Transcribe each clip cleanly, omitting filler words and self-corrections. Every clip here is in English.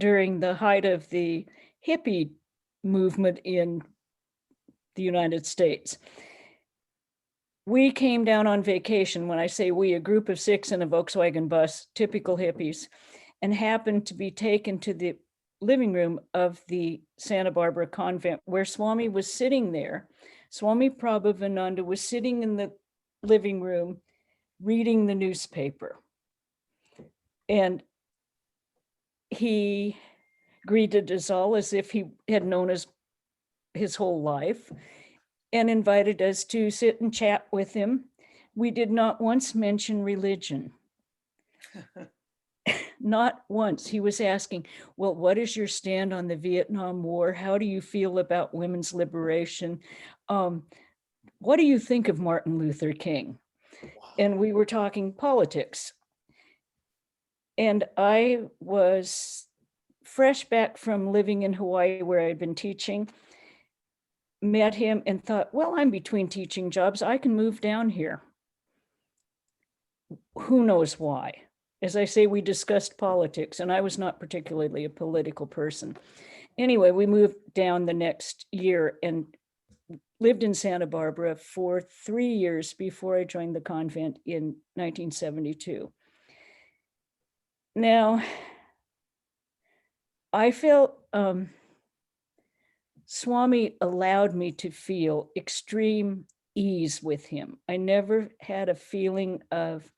during the height of the hippie movement in the United States. We came down on vacation. When I say we, a group of 6 in a Volkswagen bus, typical hippies, and happened to be taken to the living room of the Santa Barbara convent where Swami was sitting there. Swami Prabhavananda was sitting in the living room reading the newspaper. And he greeted us all as if he had known us his whole life and invited us to sit and chat with him. We did not once mention religion. Not once. He was asking, well, what is your stand on the Vietnam War? How do you feel about women's liberation? What do you think of Martin Luther King? And we were talking politics. And I was fresh back from living in Hawaii where I'd been teaching, met him and thought, well, I'm between teaching jobs. I can move down here. Who knows why? As I say, we discussed politics, and I was not particularly a political person. Anyway, we moved down the next year and lived in Santa Barbara for 3 years before I joined the convent in 1972. Now, I felt Swami allowed me to feel extreme ease with him. I never had a feeling of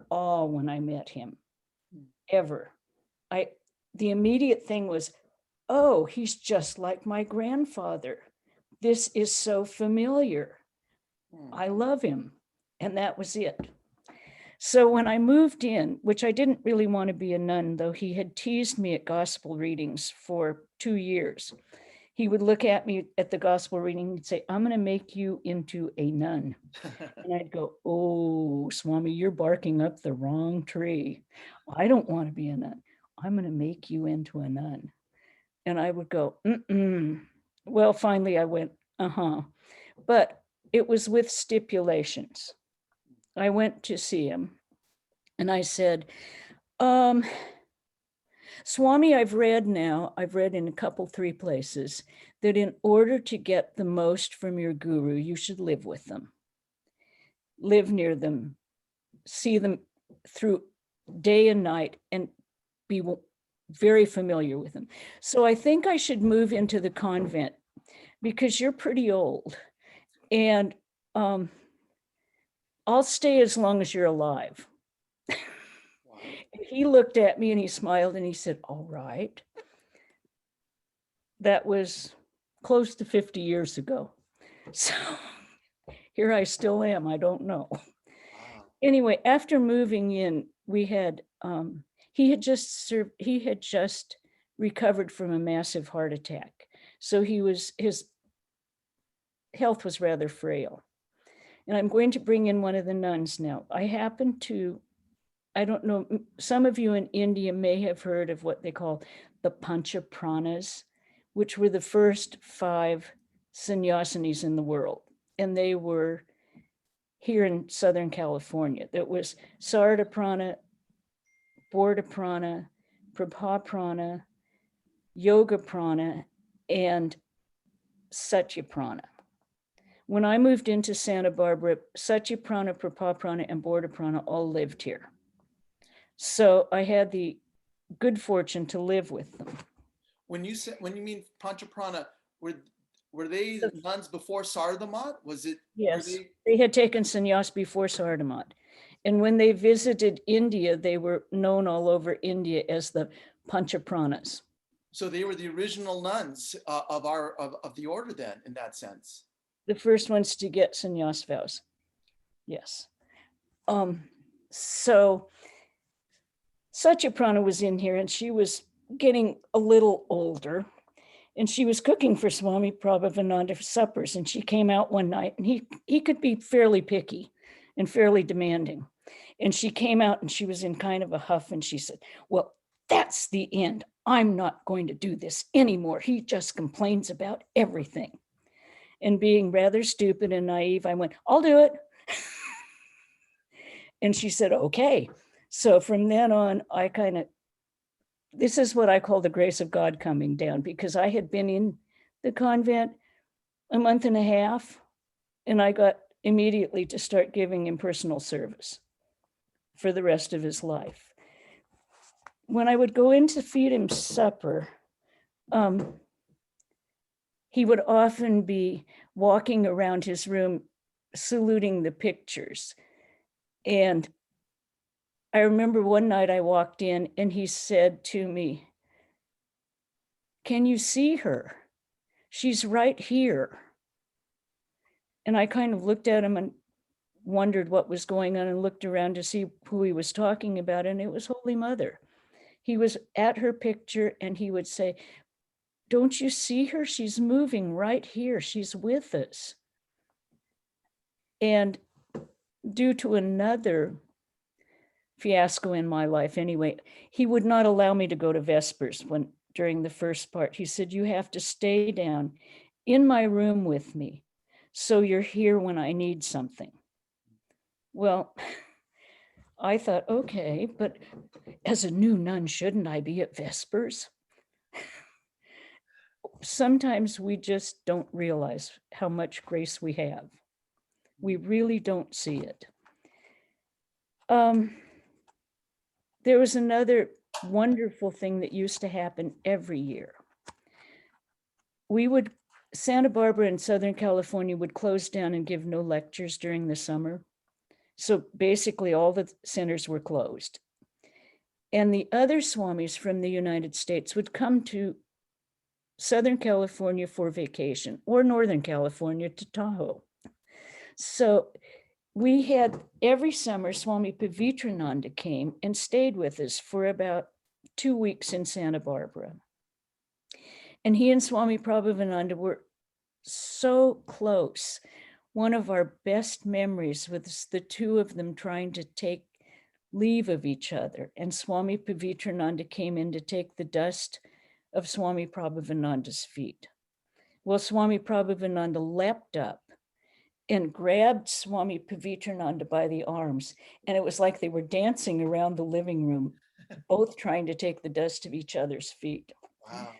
awe when I met him, ever. The immediate thing was, oh, he's just like my grandfather. This is so familiar. I love him. And that was it. So when I moved in, which I didn't really want to be a nun, though he had teased me at gospel readings for 2 years. He would look at me at the gospel reading and say, I'm going to make you into a nun. And I'd go, oh, Swami, you're barking up the wrong tree. I don't want to be a nun. I'm going to make you into a nun. And I would go, mm-mm. Well, finally I went, But it was with stipulations. I went to see him and I said, Swami, I've read in a couple, 3 places that in order to get the most from your guru, you should live with them, live near them, see them through day and night, and be very familiar with them. So I think I should move into the convent because you're pretty old, and I'll stay as long as you're alive. He looked at me and he smiled and he said, all right. That was close to 50 years ago. So here I still am, I don't know. Wow. Anyway, after moving in, we had, he had just recovered from a massive heart attack. So his health was rather frail. And I'm going to bring in one of the nuns now. I don't know, some of you in India may have heard of what they call the Panchapranas, which were the first 5 sannyasinis in the world. And they were here in Southern California. That was Sardaprana, Bordaprana, Prabhaprana, Yogaprana, and Satyaprana. When I moved into Santa Barbara, Satyaprana, Prabhaprana, and Bordaprana all lived here. So I had the good fortune to live with them. When you mean Panchaprana, were they nuns before Sardhamat? Was it? Yes, they had taken sannyas before Sardhamat. And when they visited India, they were known all over India as the Panchapranas. So they were the original nuns of the order then, in that sense. The first ones to get sannyas vows. Yes. So Satyaprana was in here and she was getting a little older and she was cooking for Swami Prabhavananda for suppers. And she came out one night and he could be fairly picky and fairly demanding. And she came out and she was in kind of a huff and she said, well, that's the end. I'm not going to do this anymore. He just complains about everything. And being rather stupid and naive, I went, I'll do it. And she said, okay. So from then on, I kind of this is what I call the grace of God coming down, because I had been in the convent a month and a half, and I got immediately to start giving him personal service for the rest of his life. When I would go in to feed him supper, he would often be walking around his room saluting the pictures. And I remember one night I walked in and he said to me, "Can you see her? She's right here." And I kind of looked at him and wondered what was going on and looked around to see who he was talking about. And it was Holy Mother. He was at her picture and he would say, "Don't you see her? She's moving right here. She's with us." And due to another fiasco in my life anyway, he would not allow me to go to Vespers during the first part. He said, "You have to stay down in my room with me, so you're here when I need something." Well, I thought, okay, but as a new nun, shouldn't I be at Vespers? Sometimes we just don't realize how much grace we have. We really don't see it. There was another wonderful thing that used to happen every year. Santa Barbara and Southern California would close down and give no lectures during the summer. So basically all the centers were closed. And the other swamis from the United States would come to Southern California for vacation, or Northern California to Tahoe. So we had every summer, Swami Pavitrananda came and stayed with us for about 2 weeks in Santa Barbara. And he and Swami Prabhavananda were so close. One of our best memories was the two of them trying to take leave of each other. And Swami Pavitrananda came in to take the dust of Swami Prabhavananda's feet. Well, Swami Prabhavananda leapt up and grabbed Swami Pavitrananda by the arms. And it was like they were dancing around the living room, both trying to take the dust of each other's feet. Wow.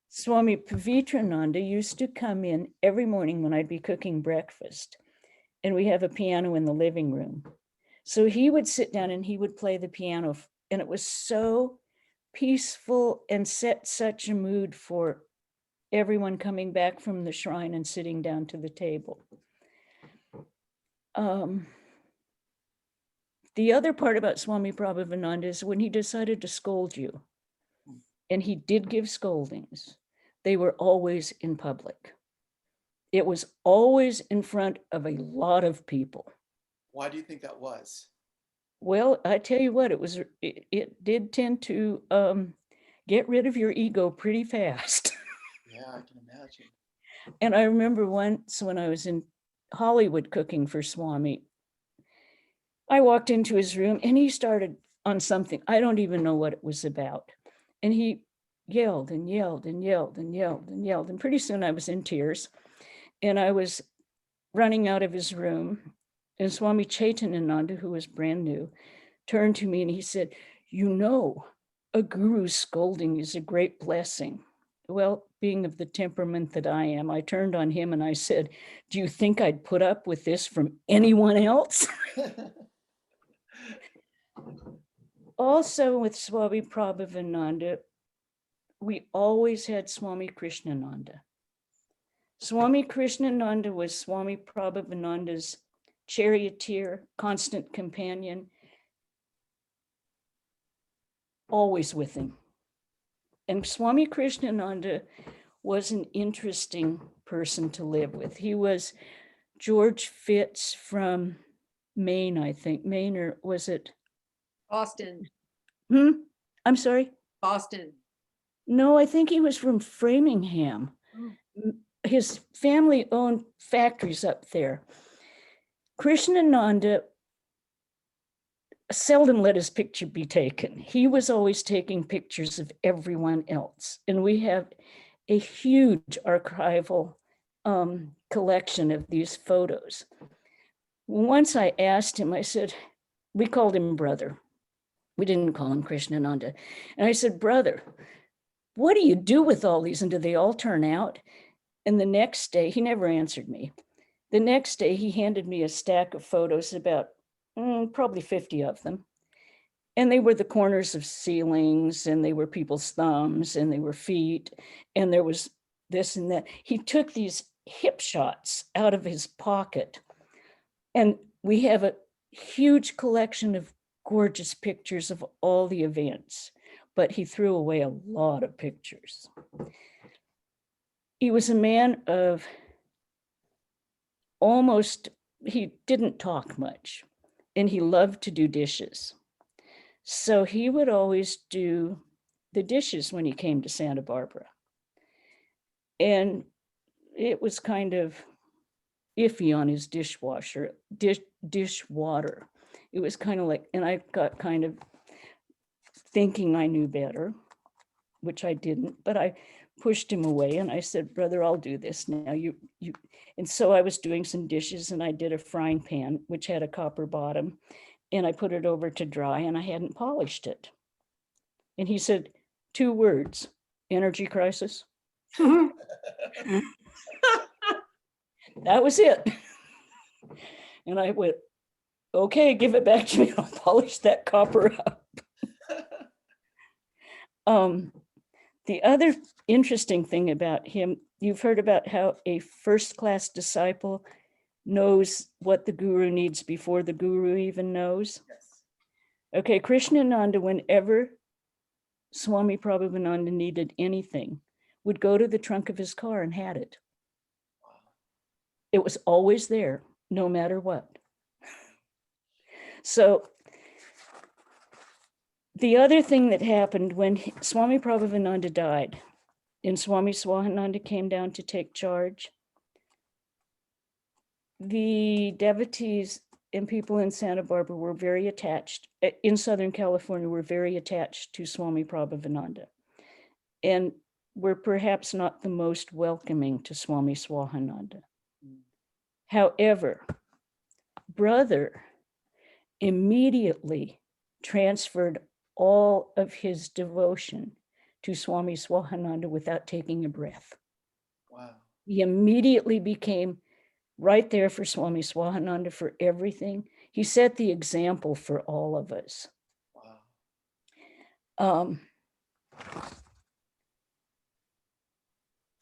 Swami Pavitrananda used to come in every morning when I'd be cooking breakfast, and we have a piano in the living room. So he would sit down and he would play the piano, and it was so peaceful and set such a mood for everyone coming back from the shrine and sitting down to the table. The other part about Swami Prabhavananda is when he decided to scold you, and he did give scoldings, they were always in public. It was always in front of a lot of people. Why do you think that was? Well, I tell you what, it did tend to get rid of your ego pretty fast. Yeah, I can imagine. And I remember once when I was in Hollywood cooking for Swami, I walked into his room and he started on something. I don't even know what it was about. And he yelled and yelled and yelled and yelled and yelled. And pretty soon I was in tears and I was running out of his room. And Swami Chaitanananda, who was brand new, turned to me and he said, "You know, a guru's scolding is a great blessing." Well, being of the temperament that I am, I turned on him and I said, "Do you think I'd put up with this from anyone else?" Also with Swami Prabhavananda, we always had Swami Krishnananda. Swami Krishnananda was Swami Prabhavananda's charioteer, constant companion, always with him. And Swami Krishnananda was an interesting person to live with. He was George Fitz from Maine, I think. Maine, or was it? Boston. I'm sorry? Boston. No, I think he was from Framingham. His family owned factories up there. Krishnananda seldom let his picture be taken. He was always taking pictures of everyone else. And we have a huge archival collection of these photos. Once I asked him, I said, we called him brother. We didn't call him Krishnananda. And I said, brother, what do you do with all these? And do they all turn out? And the next day, he never answered me. The next day, he handed me a stack of photos, about probably 50 of them. And they were the corners of ceilings, and they were people's thumbs, and they were feet, and there was this and that. He took these hip shots out of his pocket. And we have a huge collection of gorgeous pictures of all the events, but he threw away a lot of pictures. He was a man of he didn't talk much, and he loved to do dishes. So he would always do the dishes when he came to Santa Barbara. And it was kind of iffy on his dishwater. It was kind of like, and I got kind of thinking I knew better, which I didn't, but I pushed him away and I said, brother, I'll do this now. And so I was doing some dishes and I did a frying pan, which had a copper bottom, and I put it over to dry and I hadn't polished it. And he said, 2 words, energy crisis. That was it. And I went, okay, give it back to me. I'll polish that copper up. The other interesting thing about him, you've heard about how a first-class disciple knows what the guru needs before the guru even knows. Yes. Okay, Krishnananda, whenever Swami Prabhupada needed anything, would go to the trunk of his car and had it. It was always there, no matter what. So the other thing that happened when Swami Prabhupada died and Swami Swahananda came down to take charge, the devotees and people in Santa Barbara were very attached, in Southern California, were very attached to Swami Prabhupada, and were perhaps not the most welcoming to Swami Swahananda. However, brother immediately transferred all of his devotion to Swami Swahananda without taking a breath. Wow. He immediately became right there for Swami Swahananda for everything. He set the example for all of us. Wow.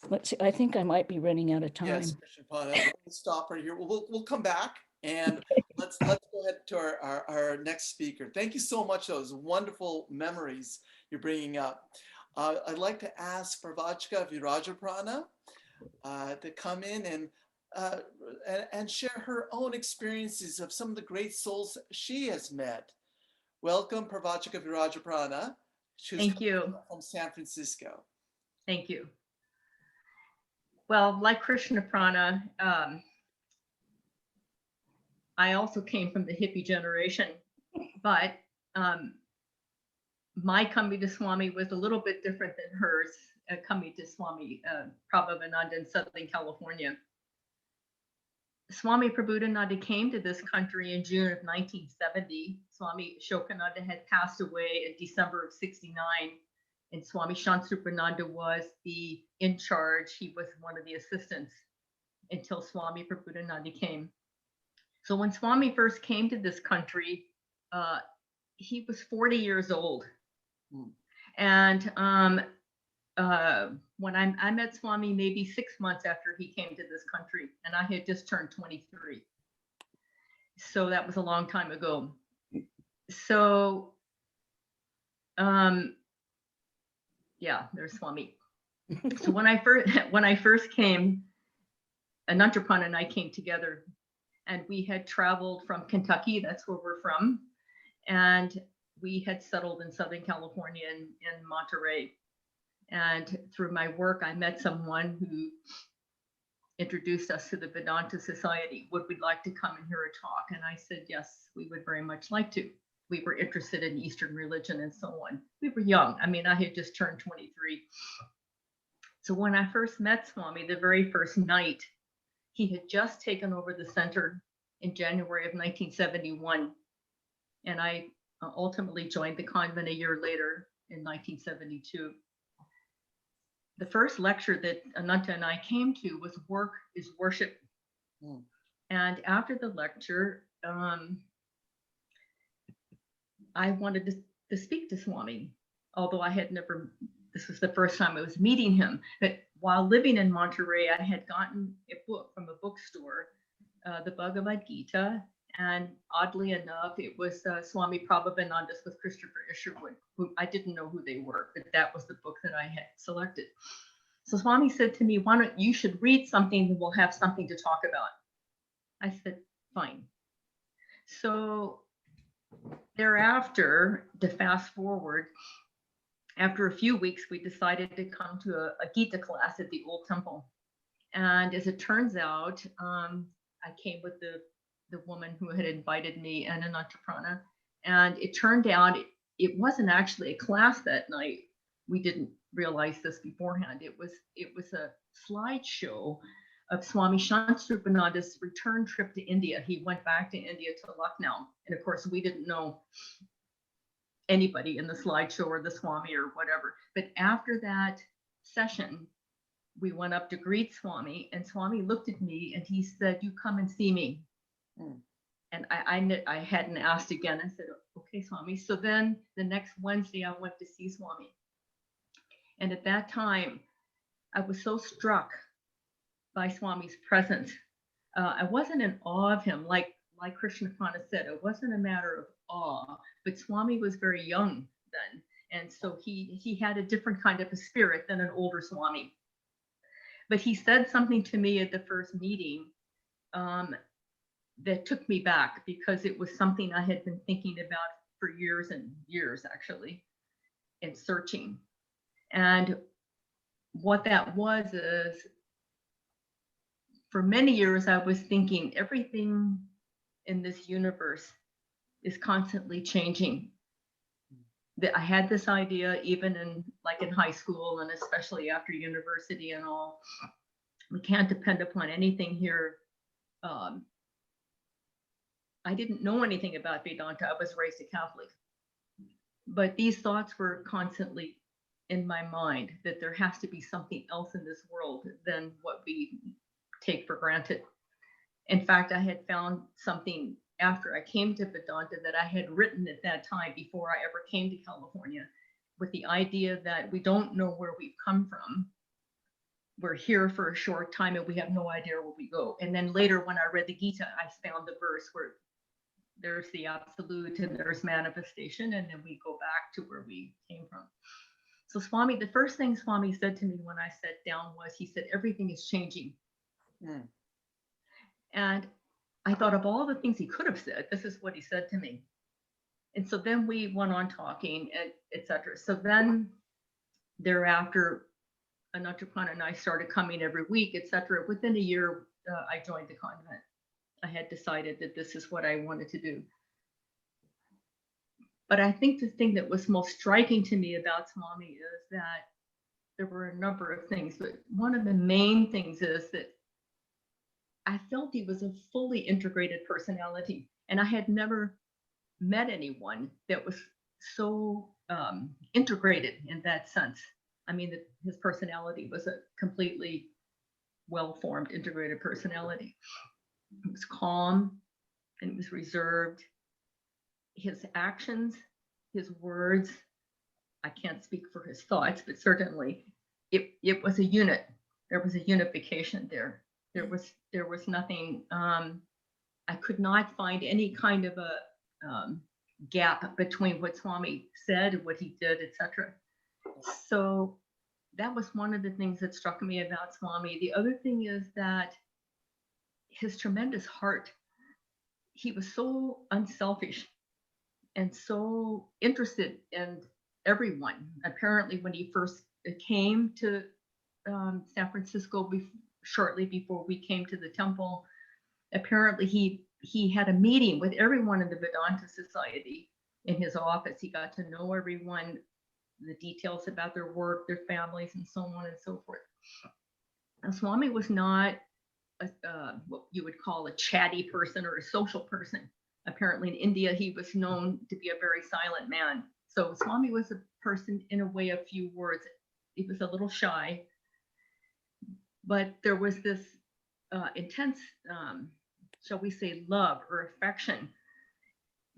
Let's see, I think I might be running out of time. Yes, Krishnaprana. We'll stop right here. We'll come back and let's go ahead to our next speaker. Thank you so much. Those wonderful memories you're bringing up. I'd like to ask Pravachka Virajaprana to come in and share her own experiences of some of the great souls she has met. Welcome, Pravachka Virajaprana. Thank you. From San Francisco. Thank you. Well, like Krishnaprana, I also came from the hippie generation, but my coming to Swami was a little bit different than hers, coming to Swami Prabhupada in Southern California. Swami Prabhupada came to this country in June of 1970. Swami Ashokananda had passed away in December of 69. And Swami Shradha was the in charge. He was one of the assistants until Swami Prabhupada came. So when Swami first came to this country, he was 40 years old. And when I met Swami maybe 6 months after he came to this country, and I had just turned 23. So that was a long time ago. So yeah, there's Swami. So when I first came, Untitled and I came together, and we had traveled from Kentucky, that's where we're from, and we had settled in Southern California in Monterey. And through my work, I met someone who introduced us to the Vedanta Society. Would we like to come and hear a talk? And I said, yes, we would very much like to. We were interested in Eastern religion and so on. We were young. I mean, I had just turned 23. So when I first met Swami, the very first night, he had just taken over the center in January of 1971. And I ultimately joined the convent a year later in 1972. The first lecture that Ananta and I came to was Work is Worship. Mm. And after the lecture, I wanted to speak to Swami, although I had never, this was the first time I was meeting him. But while living in Monterey, I had gotten a book from a bookstore, the Bhagavad Gita. And oddly enough, it was Swami Prabhupananda's with Christopher Isherwood, who I didn't know who they were, but that was the book that I had selected. So Swami said to me, why don't you should read something and we'll have something to talk about. I said, fine. So thereafter, to fast forward, after a few weeks, we decided to come to a Gita class at the old temple. And as it turns out, I came with the woman who had invited me and an Gitaprana. And it turned out it wasn't actually a class that night. We didn't realize this beforehand. It was a slideshow of Swami Shradha's return trip to India. He went back to India to Lucknow. And of course, we didn't know anybody in the slideshow or the Swami or whatever. But after that session, we went up to greet Swami, and Swami looked at me and he said, you come and see me. Mm. And I hadn't asked again. I said, okay, Swami. So then the next Wednesday, I went to see Swami. And at that time, I was so struck by Swami's presence. I wasn't in awe of him, like Krishnaprana said. It wasn't a matter of awe, but Swami was very young then. And so he had a different kind of a spirit than an older Swami. But he said something to me at the first meeting that took me back, because it was something I had been thinking about for years and years, actually, and searching. And what that was is, for many years, I was thinking everything in this universe is constantly changing. That I had this idea even in high school, and especially after university and all. We can't depend upon anything here. I didn't know anything about Vedanta. I was raised a Catholic. But these thoughts were constantly in my mind, that there has to be something else in this world than what we take for granted. In fact, I had found something after I came to Vedanta that I had written at that time before I ever came to California, with the idea that we don't know where we've come from. We're here for a short time and we have no idea where we go. And then later, when I read the Gita, I found the verse where there's the absolute and there's manifestation, and then we go back to where we came from. So Swami, the first thing Swami said to me when I sat down was, he said, everything is changing. Mm. And I thought of all the things he could have said. This is what he said to me. And so then we went on talking, etc. So then thereafter, Anataprana and I started coming every week, etc. Within a year, I joined the convent. I had decided that this is what I wanted to do. But I think the thing that was most striking to me about Swami is that there were a number of things, but one of the main things is that I felt he was a fully integrated personality, and I had never met anyone that was so integrated in that sense. I mean, his personality was a completely well-formed, integrated personality. It was calm and it was reserved. His actions, his words, I can't speak for his thoughts, but certainly it was a unit. There was a unification there. There was nothing, I could not find any kind of a gap between what Swami said, what he did, etc. So that was one of the things that struck me about Swami. The other thing is that his tremendous heart, he was so unselfish and so interested in everyone. Apparently, when he first came to San Francisco, shortly before we came to the temple, apparently he had a meeting with everyone in the Vedanta Society in his office. He got to know everyone, the details about their work, their families, and so on and so forth. Now, Swami was not what you would call a chatty person or a social person. apparently in India, he was known to be a very silent man. So Swami was a person in a way of few words. He was a little shy, but there was this intense, shall we say, love or affection.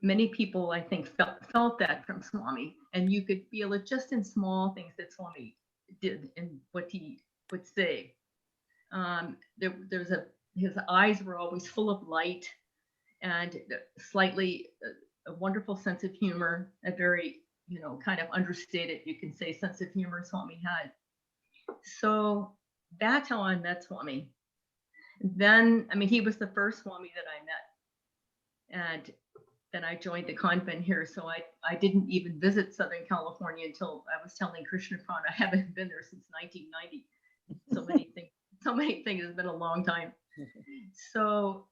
Many people, I think, felt that from Swami, and you could feel it just in small things that Swami did and what he would say. His eyes were always full of light and slightly a wonderful sense of humor, a very, kind of understated, you can say, sense of humor Swami had. So that's how I met Swami. Then, he was the first Swami that I met. And then I joined the convent here. So I didn't even visit Southern California until I was telling Krishnaprana. I haven't been there since 1990. So many things. It's been a long time. So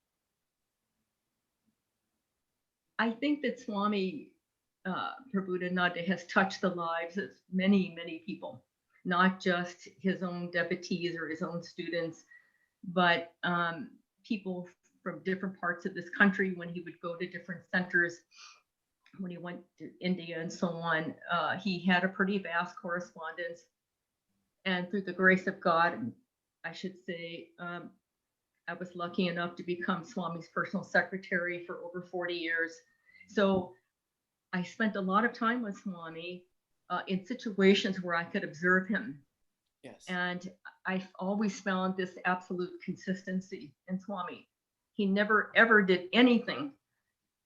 I think that Swami Prabhupada has touched the lives of many, many people, not just his own devotees or his own students, but people from different parts of this country when he would go to different centers, when he went to India and so on. He had a pretty vast correspondence. And through the grace of God, I should say, I was lucky enough to become Swami's personal secretary for over 40 years. So I spent a lot of time with Swami in situations where I could observe him. Yes. And I've always found this absolute consistency in Swami. He never ever did anything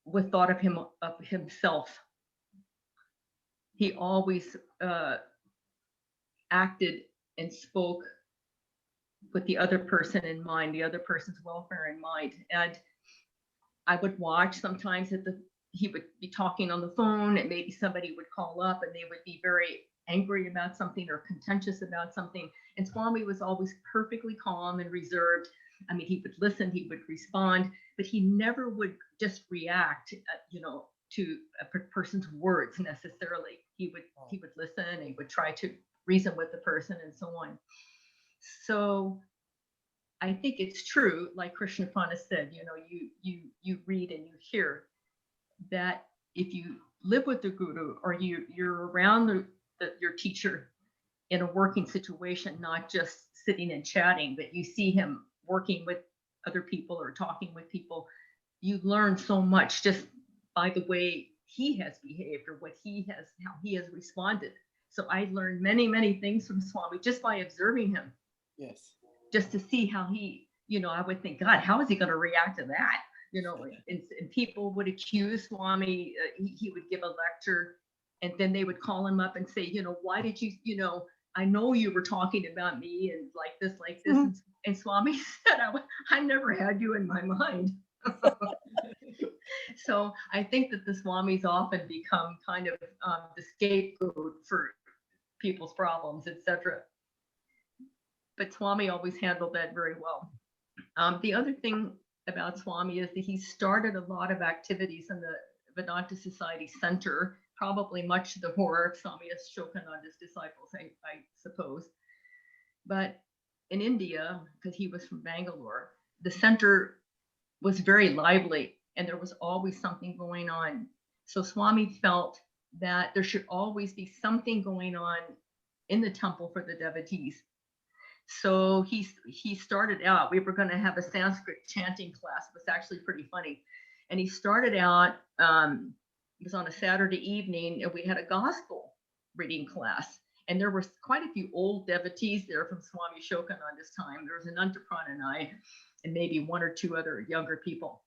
with thought of himself. He always acted and spoke with the other person in mind, the other person's welfare in mind. And I would watch sometimes he would be talking on the phone, and maybe somebody would call up and they would be very angry about something or contentious about something. And Swami was always perfectly calm and reserved. He would listen, he would respond, but he never would just react, to a person's words necessarily. He would listen, and he would try to reason with the person and so on. So I think it's true, like Krishnaprana said, you read and you hear that if you live with the guru or you're around your teacher in a working situation, not just sitting and chatting, but you see him working with other people or talking with people, you learn so much just by the way he has behaved or how he has responded. So I learned many, many things from Swami just by observing him. Yes. Just to see how he, I would think, God, how is he going to react to that? And people would accuse Swami. He would give a lecture, and then they would call him up and say, why did you, I know you were talking about me and like this. Mm-hmm. And Swami said, I never had you in my mind. So I think that the Swamis often become kind of the scapegoat for people's problems, etc. But Swami always handled that very well. The other thing about Swami is that he started a lot of activities in the Vedanta Society Center, probably much to the horror of Swami Ashokananda's disciples, I suppose. But in India, because he was from Bangalore, the center was very lively and there was always something going on. So Swami felt that there should always be something going on in the temple for the devotees. So he started out, we were going to have a Sanskrit chanting class. It was actually pretty funny. And he started out, it was on a Saturday evening, and we had a gospel reading class. And there were quite a few old devotees there from Swami Ashokananda's time. There was an Untitled and I, and maybe one or two other younger people.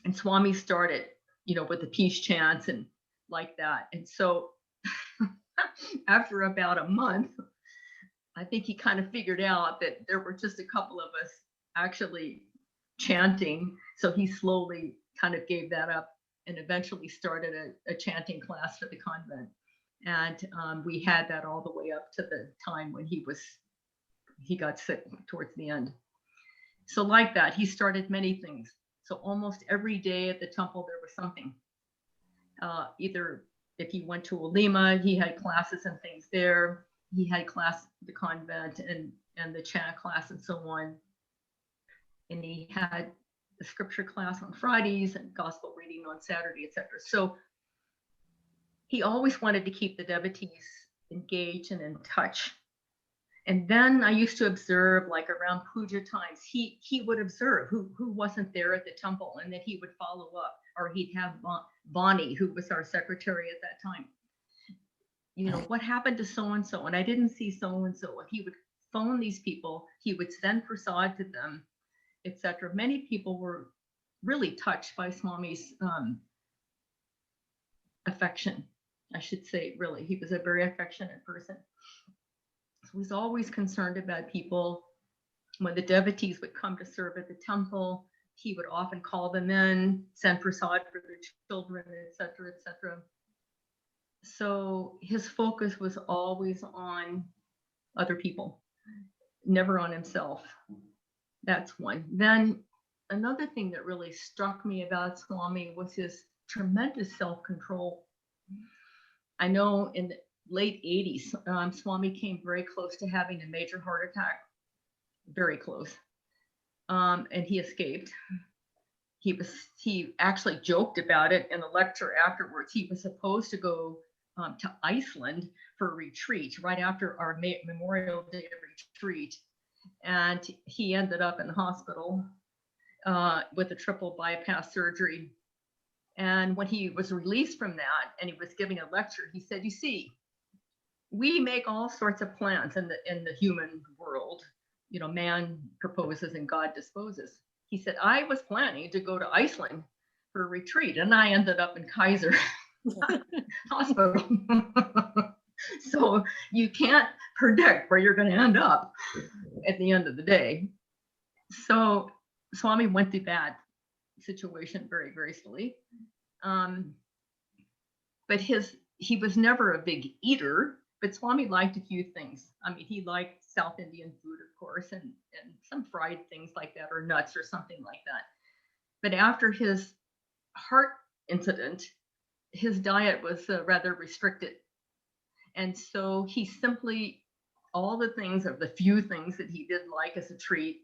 And Swami started, with the peace chants and like that. And so after about a month, I think he kind of figured out that there were just a couple of us actually chanting. So he slowly kind of gave that up and eventually started a chanting class for the convent. And we had that all the way up to the time when he got sick towards the end. So like that, he started many things. So almost every day at the temple, there was something. Either if he went to Ulima, he had classes and things there. He had class at the convent and the chant class and so on. And he had the scripture class on Fridays and gospel reading on Saturday, etc. So he always wanted to keep the devotees engaged and in touch. And then I used to observe, like around puja times, he would observe who wasn't there at the temple, and then he would follow up, or he'd have Bonnie, who was our secretary at that time. You know, what happened to so-and-so? And I didn't see so-and-so. And he would phone these people. He would send prasad to them, etc. Many people were really touched by Swami's affection, I should say, really. He was a very affectionate person. So he was always concerned about people. When the devotees would come to serve at the temple, he would often call them in, send prasad for their children, etc., etc. So his focus was always on other people, never on himself. That's one. Then another thing that really struck me about Swami was his tremendous self-control. I know in the late 80s, Swami came very close to having a major heart attack, very close. And he escaped. He actually joked about it in a lecture afterwards. He was supposed to go to Iceland for a retreat right after our Memorial Day retreat. And he ended up in the hospital with a triple bypass surgery. And when he was released from that and he was giving a lecture, he said, you see, we make all sorts of plans in the human world. You know, man proposes and God disposes. He said, I was planning to go to Iceland for a retreat, and I ended up in Kaiser Hospital. So you can't predict where you're going to end up at the end of the day. So Swami went through that situation very gracefully. But he was never a big eater, but Swami liked a few things. I mean, he liked South Indian food, of course, and some fried things like that, or nuts or something like that. But after his heart incident, his diet was rather restricted. And so he simply, all the things, or the few things that he did like as a treat,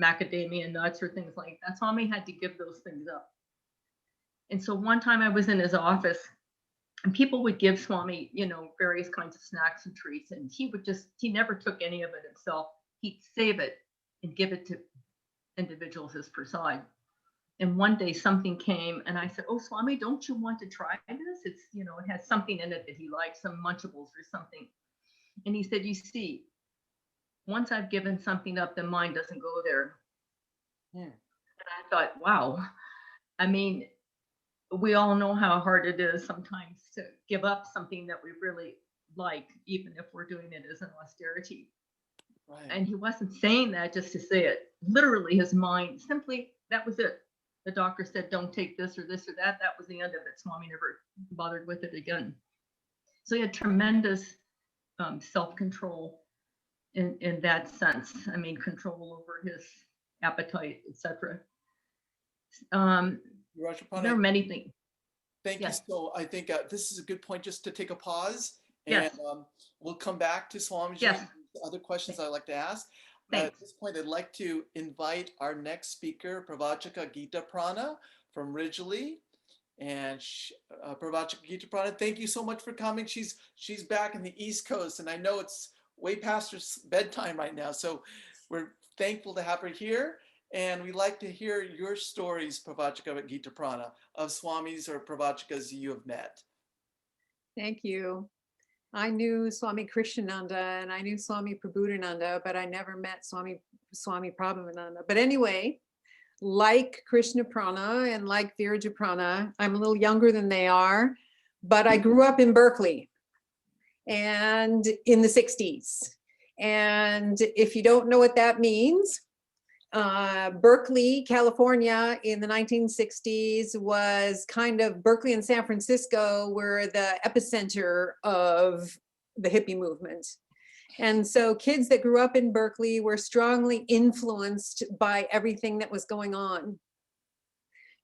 macadamia nuts or things like that, Swami had to give those things up. And so one time I was in his office, and people would give Swami, you know, various kinds of snacks and treats, and he never took any of it himself. He'd save it and give it to individuals as prasad. And one day something came, and I said, oh, Swami, don't you want to try this? It's, you know, it has something in it that he likes, some Munchables or something. And he said, you see, once I've given something up, the mind doesn't go there. And I thought, wow. I mean, we all know how hard it is sometimes to give up something that we really like, even if we're doing it as an austerity. Right. And he wasn't saying that just to say it. Literally, his mind simply, that was it. The doctor said, don't take this or this or that. That was the end of it. Swami never bothered with it again. So he had tremendous self-control in that sense. I mean, control over his appetite, etc. There are many things. Thank you. So I think this is a good point just to take a pause, and yes. We'll come back to Swamiji. Yes. Other questions I'd like to ask. At this point, I'd like to invite our next speaker, Pravachika Gitaprana from Ridgely. And Pravachika Gitaprana, thank you so much for coming. She's back in the East Coast, and I know it's way past her bedtime right now. So we're thankful to have her here. And we'd like to hear your stories, Pravachika Gitaprana, of Swamis or Pravachikas you have met. Thank you. I knew Swami Krishnananda and I knew Swami Prabhudananda, but I never met Swami Prabhupada. But anyway, like Krishnaprana and like Virajaprana, I'm a little younger than they are, but I grew up in Berkeley and in the 60s. And if you don't know what that means, Berkeley, California in the 1960s was kind of, Berkeley and San Francisco were the epicenter of the hippie movement. And so kids that grew up in Berkeley were strongly influenced by everything that was going on.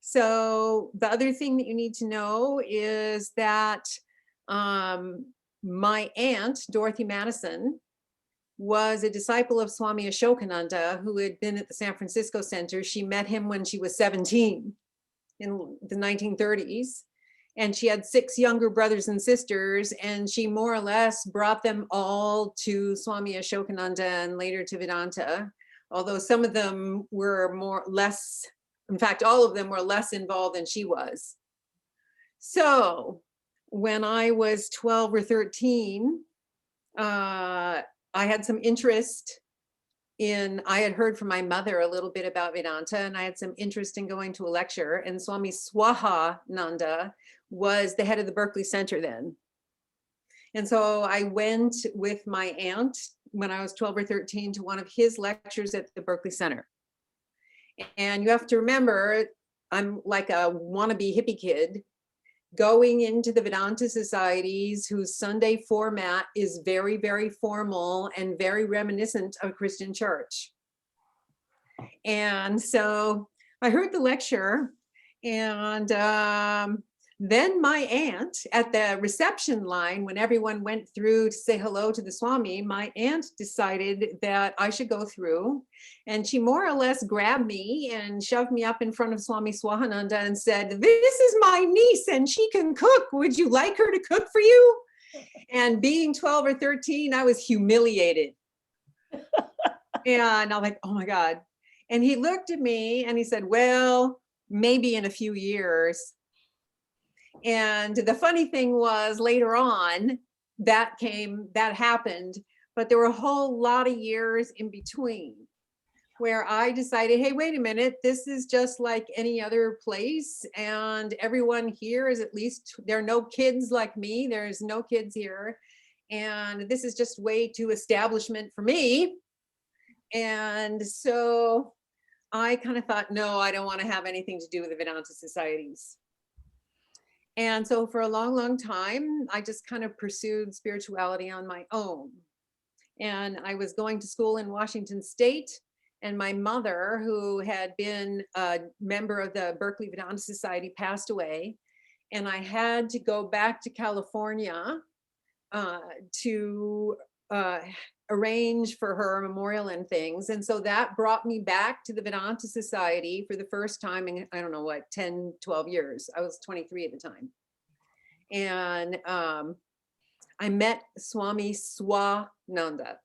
So the other thing that you need to know is that my aunt, Dorothy Madison, was a disciple of Swami Ashokananda, who had been at the San Francisco Center. She met him when she was 17 in the 1930s. And she had 6 younger brothers and sisters, and she more or less brought them all to Swami Ashokananda and later to Vedanta, although some of them were less, in fact, all of them were less involved than she was. So when I was 12 or 13, I had some interest I had heard from my mother a little bit about Vedanta, and I had some interest in going to a lecture, and Swami Swahananda was the head of the Berkeley Center then. And so I went with my aunt when I was 12 or 13 to one of his lectures at the Berkeley Center. And you have to remember, I'm like a wannabe hippie kid going into the Vedanta societies whose Sunday format is very, very formal and very reminiscent of Christian church. And so I heard the lecture, and then my aunt at the reception line, when everyone went through to say hello to the Swami, my aunt decided that I should go through. And she more or less grabbed me and shoved me up in front of Swami Swahananda and said, "This is my niece and she can cook. Would you like her to cook for you?" And being 12 or 13, I was humiliated. And I'm like, oh my God. And he looked at me and he said, "Well, maybe in a few years." And the funny thing was, later on, that happened, but there were a whole lot of years in between where I decided, hey, wait a minute, this is just like any other place, and everyone here is, at least there are no kids like me, there's no kids here, and this is just way too establishment for me. And so I kind of thought, no, I don't want to have anything to do with the Vedanta societies. And so for a long, long time, I just kind of pursued spirituality on my own. And I was going to school in Washington State, and my mother, who had been a member of the Berkeley Vedanta Society, passed away. And I had to go back to California to arrange for her memorial and things. And so that brought me back to the Vedanta Society for the first time in, I don't know what, 10, 12 years. I was 23 at the time. And I met Swami Swananda.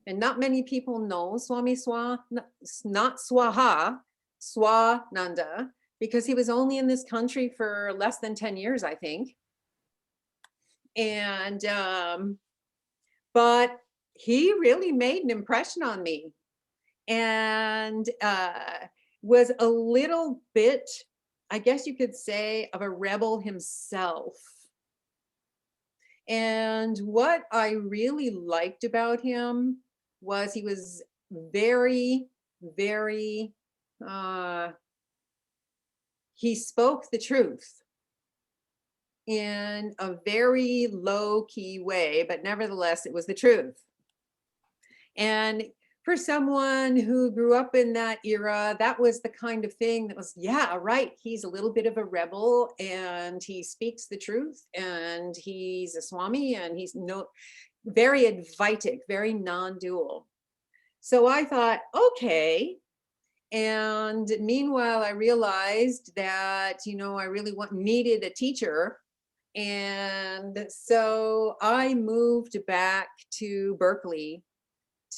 And not many people know Swami not Swaha, Swananda, because he was only in this country for less than 10 years, I think. And, but he really made an impression on me, and was a little bit, I guess you could say, of a rebel himself. And what I really liked about him was he was very, very, he spoke the truth in a very low-key way, but nevertheless, it was the truth. And for someone who grew up in that era, that was the kind of thing that was, yeah, right, he's a little bit of a rebel, and he speaks the truth, and he's a Swami, and he's very Advaitic, very non-dual. So I thought, okay. And meanwhile, I realized that, I really needed a teacher. And so I moved back to Berkeley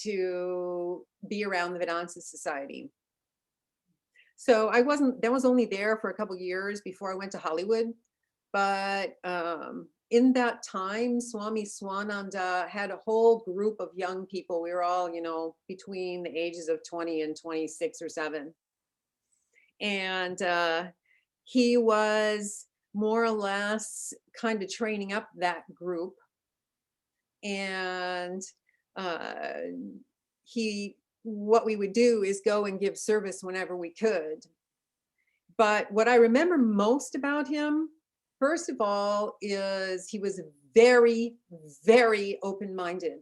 to be around the Vedanta Society. So I was only there for a couple of years before I went to Hollywood. But in that time, Swami Swananda had a whole group of young people. We were all, between the ages of 20 and 26 or 7. And he was more or less kind of training up that group. And what we would do is go and give service whenever we could. But what I remember most about him, first of all, is he was very, very open-minded.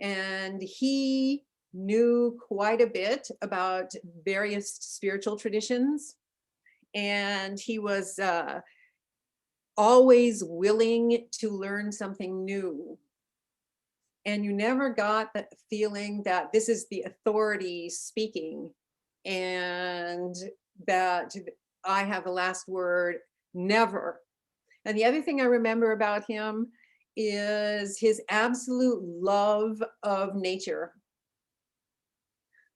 And he knew quite a bit about various spiritual traditions. And he was always willing to learn something new. And you never got the feeling that this is the authority speaking and that I have the last word. Never. And the other thing I remember about him is his absolute love of nature.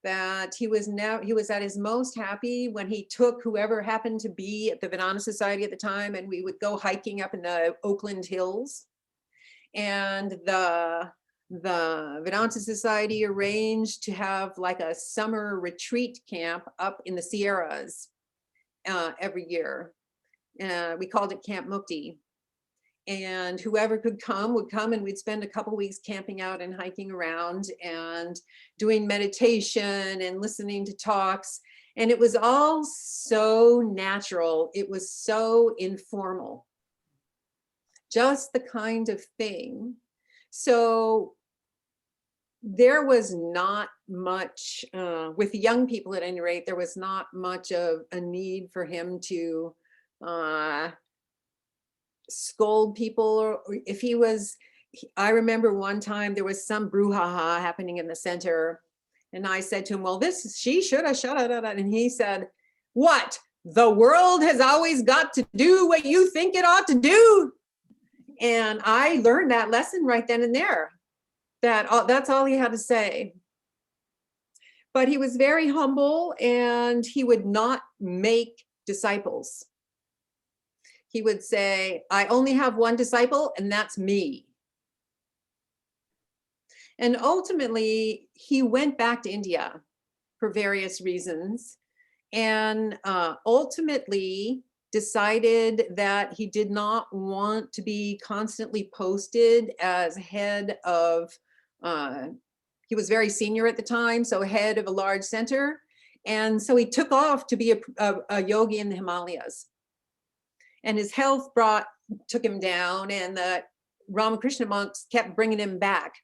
That he was at his most happy when he took whoever happened to be at the Vedanta Society at the time, and we would go hiking up in the Oakland Hills. And the Vedanta Society arranged to have like a summer retreat camp up in the Sierras every year. We called it Camp Mukti. And whoever could come would come, and we'd spend a couple weeks camping out and hiking around and doing meditation and listening to talks. And it was all so natural. It was so informal, just the kind of thing. So there was not much, with young people at any rate, there was not much of a need for him to scold people, or if he was, I remember one time there was some brouhaha happening in the center, and I said to him, well, she should have shut it. And he said, what? The world has always got to do what you think it ought to do. And I learned that lesson right then and there, that's all he had to say. But he was very humble, and he would not make disciples. He would say, I only have one disciple, and that's me. And ultimately, he went back to India for various reasons, and ultimately decided that he did not want to be constantly posted as head of, he was very senior at the time, so head of a large center. And so he took off to be a yogi in the Himalayas. And his health took him down, and the Ramakrishna monks kept bringing him back,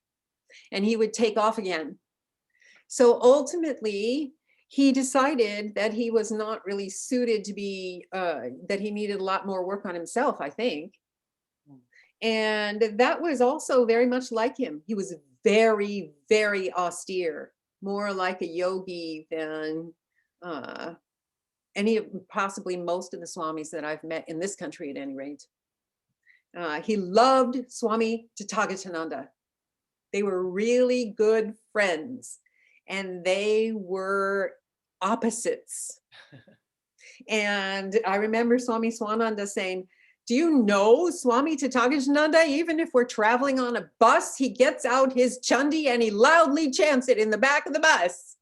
and he would take off again. So ultimately, he decided that he was not really suited to be, that he needed a lot more work on himself, I think. And that was also very much like him. He was very, very austere, more like a yogi than possibly most of the swamis that I've met in this country at any rate. He loved Swami Tathagatananda. They were really good friends, and they were opposites. And I remember Swami Swananda saying, do you know Swami Tathagatananda, even if we're traveling on a bus, he gets out his chandi and he loudly chants it in the back of the bus.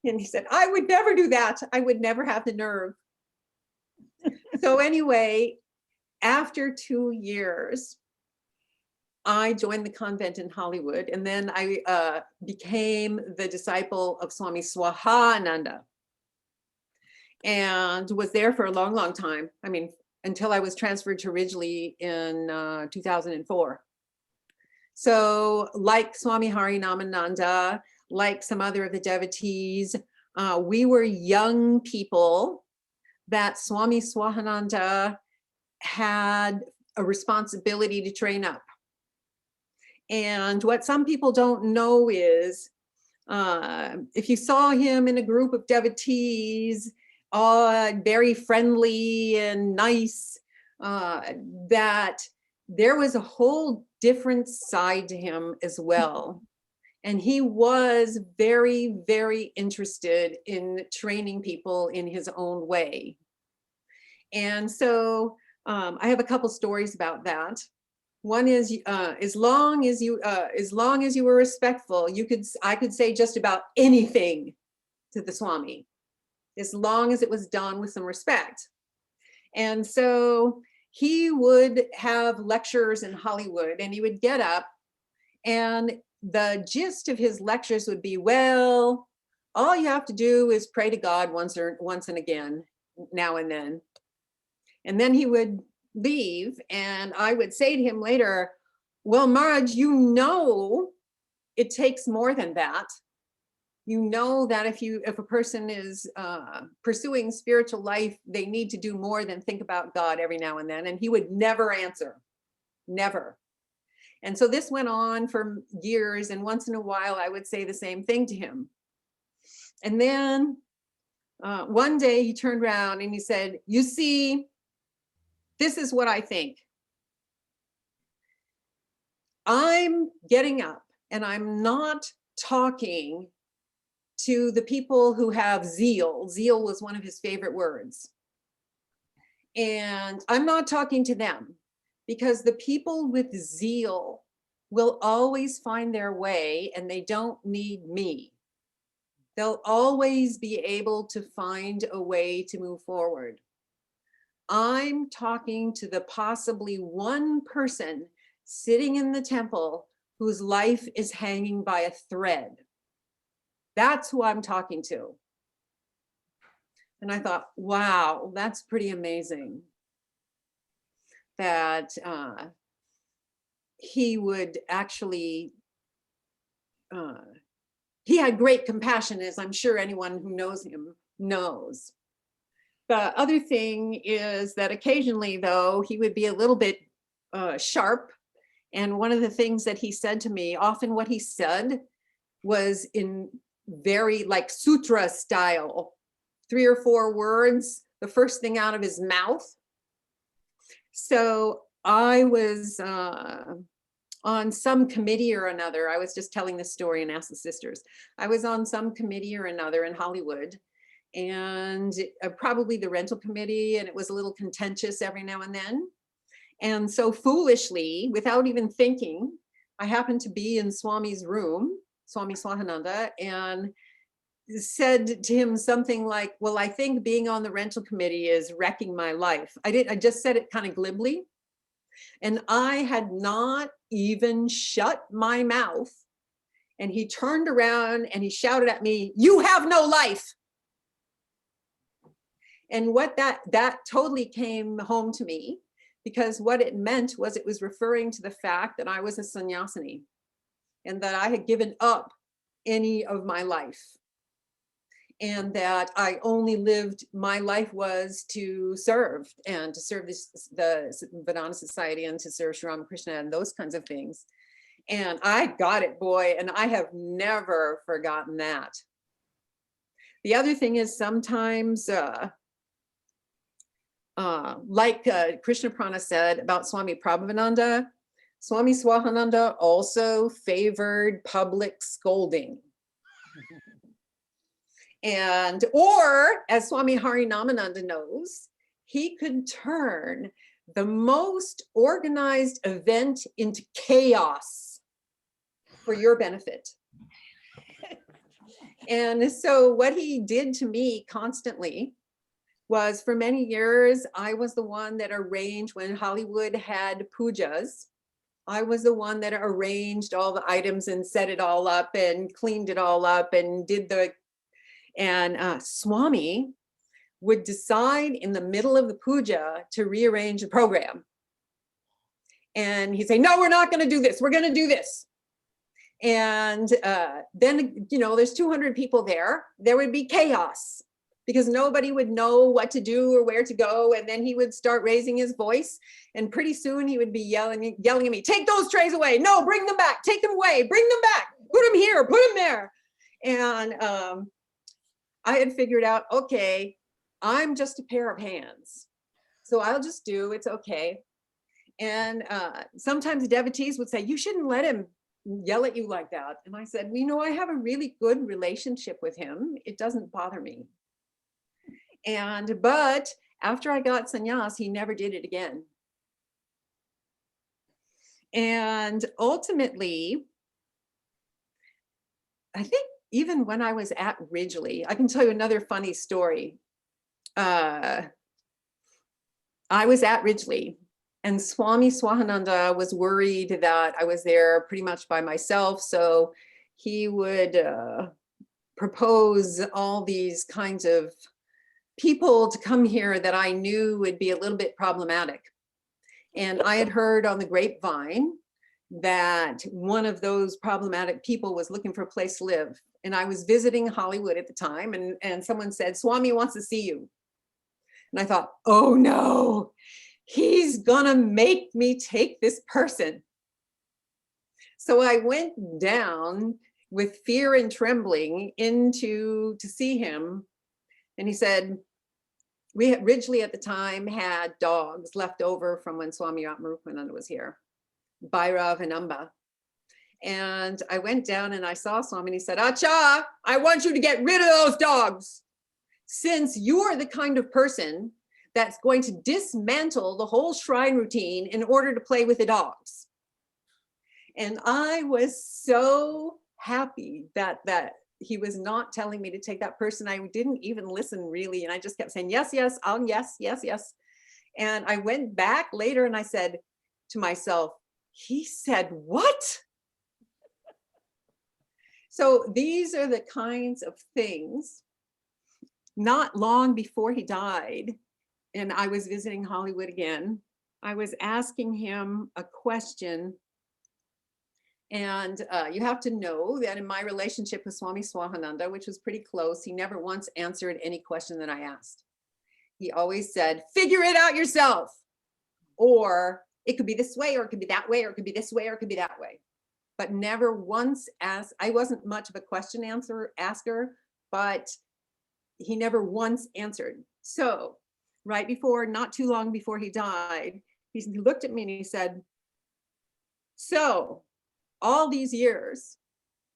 And he said, I would never do that. I would never have the nerve. So anyway, after 2 years, I joined the convent in Hollywood, and then I became the disciple of Swami Swahananda, and was there for a long, long time. I mean, until I was transferred to Ridgely in 2004. So like Swami Harinamananda, like some other of the devotees, we were young people that Swami Swahananda had a responsibility to train up. And what some people don't know is, if you saw him in a group of devotees, very friendly and nice, that there was a whole different side to him as well. And he was very, very interested in training people in his own way. And so I have a couple stories about that. One is, as long as you were respectful, I could say just about anything to the Swami, as long as it was done with some respect. And so he would have lectures in Hollywood, and he would get up, and the gist of his lectures would be, well, all you have to do is pray to God once and again, now and then. And then he would leave, and I would say to him later, well, Maharaj, you know it takes more than that. You know that if a person is pursuing spiritual life, they need to do more than think about God every now and then. And he would never answer, never. And so this went on for years, and once in a while I would say the same thing to him. And then one day he turned around and he said, you see, this is what I think. I'm getting up and I'm not talking to the people who have zeal. Zeal was one of his favorite words. And I'm not talking to them, because the people with zeal will always find their way and they don't need me. They'll always be able to find a way to move forward. I'm talking to the possibly one person sitting in the temple whose life is hanging by a thread. That's who I'm talking to. And I thought, wow, that's pretty amazing. That he would actually, he had great compassion, as I'm sure anyone who knows him knows. The other thing is that occasionally, though, he would be a little bit sharp. And one of the things that he said to me, often what he said was in very like sutra style, 3 or 4 words, the first thing out of his mouth. So I was on some committee or another. I was just telling this story and Ask the Sisters. I was on some committee or another in Hollywood, and probably the rental committee, and it was a little contentious every now and then. And so foolishly, without even thinking, I happened to be in Swami's room, Swami Shradha, and said to him something like, well, I think being on the rental committee is wrecking my life. I just said it kind of glibly. And I had not even shut my mouth. And he turned around and he shouted at me, you have no life. And what that totally came home to me, because what it meant was it was referring to the fact that I was a sannyasini and that I had given up any of my life. And that I only lived, my life was to serve, and to serve the Vedanta Society, and to serve Sri Ramakrishna and those kinds of things. And I got it, boy, and I have never forgotten that. The other thing is sometimes, like Krishnaprana said about Swami Prabhavananda, Swami Shradha also favored public scolding. And, or as Swami Harinamananda knows, he could turn the most organized event into chaos for your benefit. And so what he did to me constantly was, for many years, I was the one that arranged when Hollywood had pujas. I was the one that arranged all the items and set it all up and cleaned it all up and did the, and Swami would decide in the middle of the puja to rearrange the program. And he'd say, no, we're not going to do this. We're going to do this. And then, you know, there's 200 people there. There would be chaos because nobody would know what to do or where to go. And then he would start raising his voice. And pretty soon he would be yelling at me, take those trays away. No, bring them back. Take them away. Bring them back. Put them here. Put them there. And I had figured out, okay, I'm just a pair of hands. So I'll just do, it's okay. And sometimes devotees would say, you shouldn't let him yell at you like that. And I said, well, you know, I have a really good relationship with him. It doesn't bother me. But after I got sannyas, he never did it again. And ultimately, I think even when I was at Ridgely, I can tell you another funny story. I was at Ridgely, and Swami Shradha was worried that I was there pretty much by myself. So he would propose all these kinds of people to come here that I knew would be a little bit problematic. And I had heard on the grapevine that one of those problematic people was looking for a place to live. And I was visiting Hollywood at the time, and someone said, Swami wants to see you. And I thought, oh no, he's gonna make me take this person. So I went down with fear and trembling to see him. And he said, we originally at the time had dogs left over from when Swami Ramakrishna was here, Bhairav and Amba. And I went down and I saw Swami and he said, Acha, I want you to get rid of those dogs. Since you are the kind of person that's going to dismantle the whole shrine routine in order to play with the dogs. And I was so happy that he was not telling me to take that person. I didn't even listen really. And I just kept saying, yes, yes, yes, yes, yes. And I went back later and I said to myself, he said, what? So these are the kinds of things. Not long before he died, and I was visiting Hollywood again, I was asking him a question. And you have to know that in my relationship with Swami Shradha, which was pretty close, he never once answered any question that I asked. He always said, figure it out yourself. Or it could be this way, or it could be that way, or it could be this way, or it could be that way. But never once asked. I wasn't much of a question asker, but he never once answered. So right before, not too long before he died, he looked at me and he said, so all these years,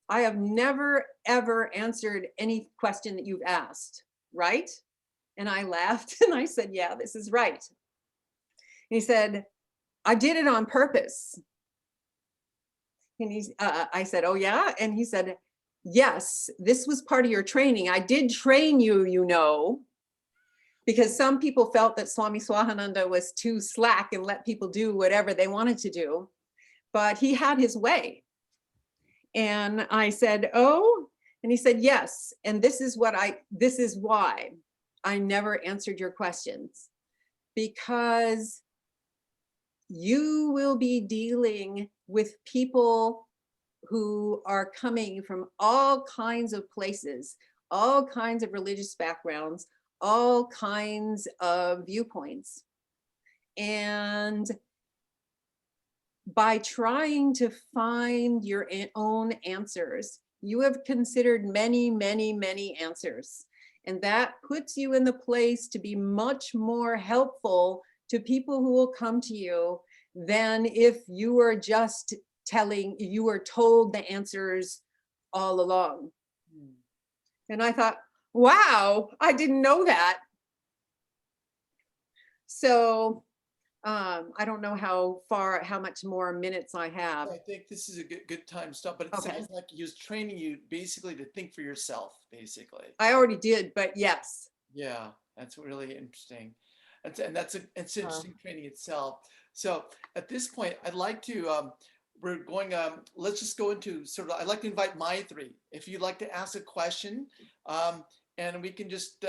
I have never, ever answered any question that you've asked, right? And I laughed and I said, yeah, this is right. And he said, I did it on purpose. And I said, oh yeah? And he said, yes, this was part of your training. I did train you, you know, because some people felt that Swami Shradha was too slack and let people do whatever they wanted to do. But he had his way. And I said, oh, and he said, yes. And this is why I never answered your questions, because you will be dealing with people who are coming from all kinds of places, all kinds of religious backgrounds, all kinds of viewpoints. And by trying to find your own answers, you have considered many, many, many answers. And that puts you in the place to be much more helpful to people who will come to you than if you were just you were told the answers all along. And I thought, wow, I didn't know that. So I don't know how much more minutes I have. I think this is a good time to stop, but it Okay. sounds like he was training you basically to think for yourself, basically. I already did, but yes. Yeah, that's really interesting. It's interesting training itself. So at this point, I'd like to, we're going, let's just go into I'd like to invite Maitri, if you'd like to ask a question, and we can just,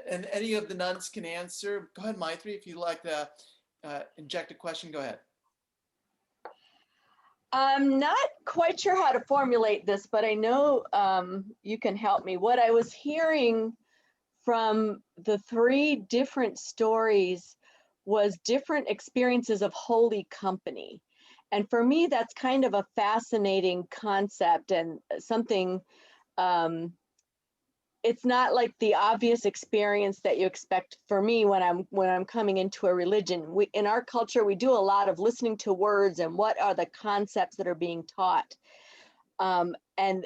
and any of the nuns can answer. Go ahead, Maitri, if you'd like to inject a question, go ahead. I'm not quite sure how to formulate this, but I know you can help me. What I was hearing from the three different stories was different experiences of holy company. And for me, that's kind of a fascinating concept and something, it's not like the obvious experience that you expect for me when I'm coming into a religion. In our culture, we do a lot of listening to words and what are the concepts that are being taught. And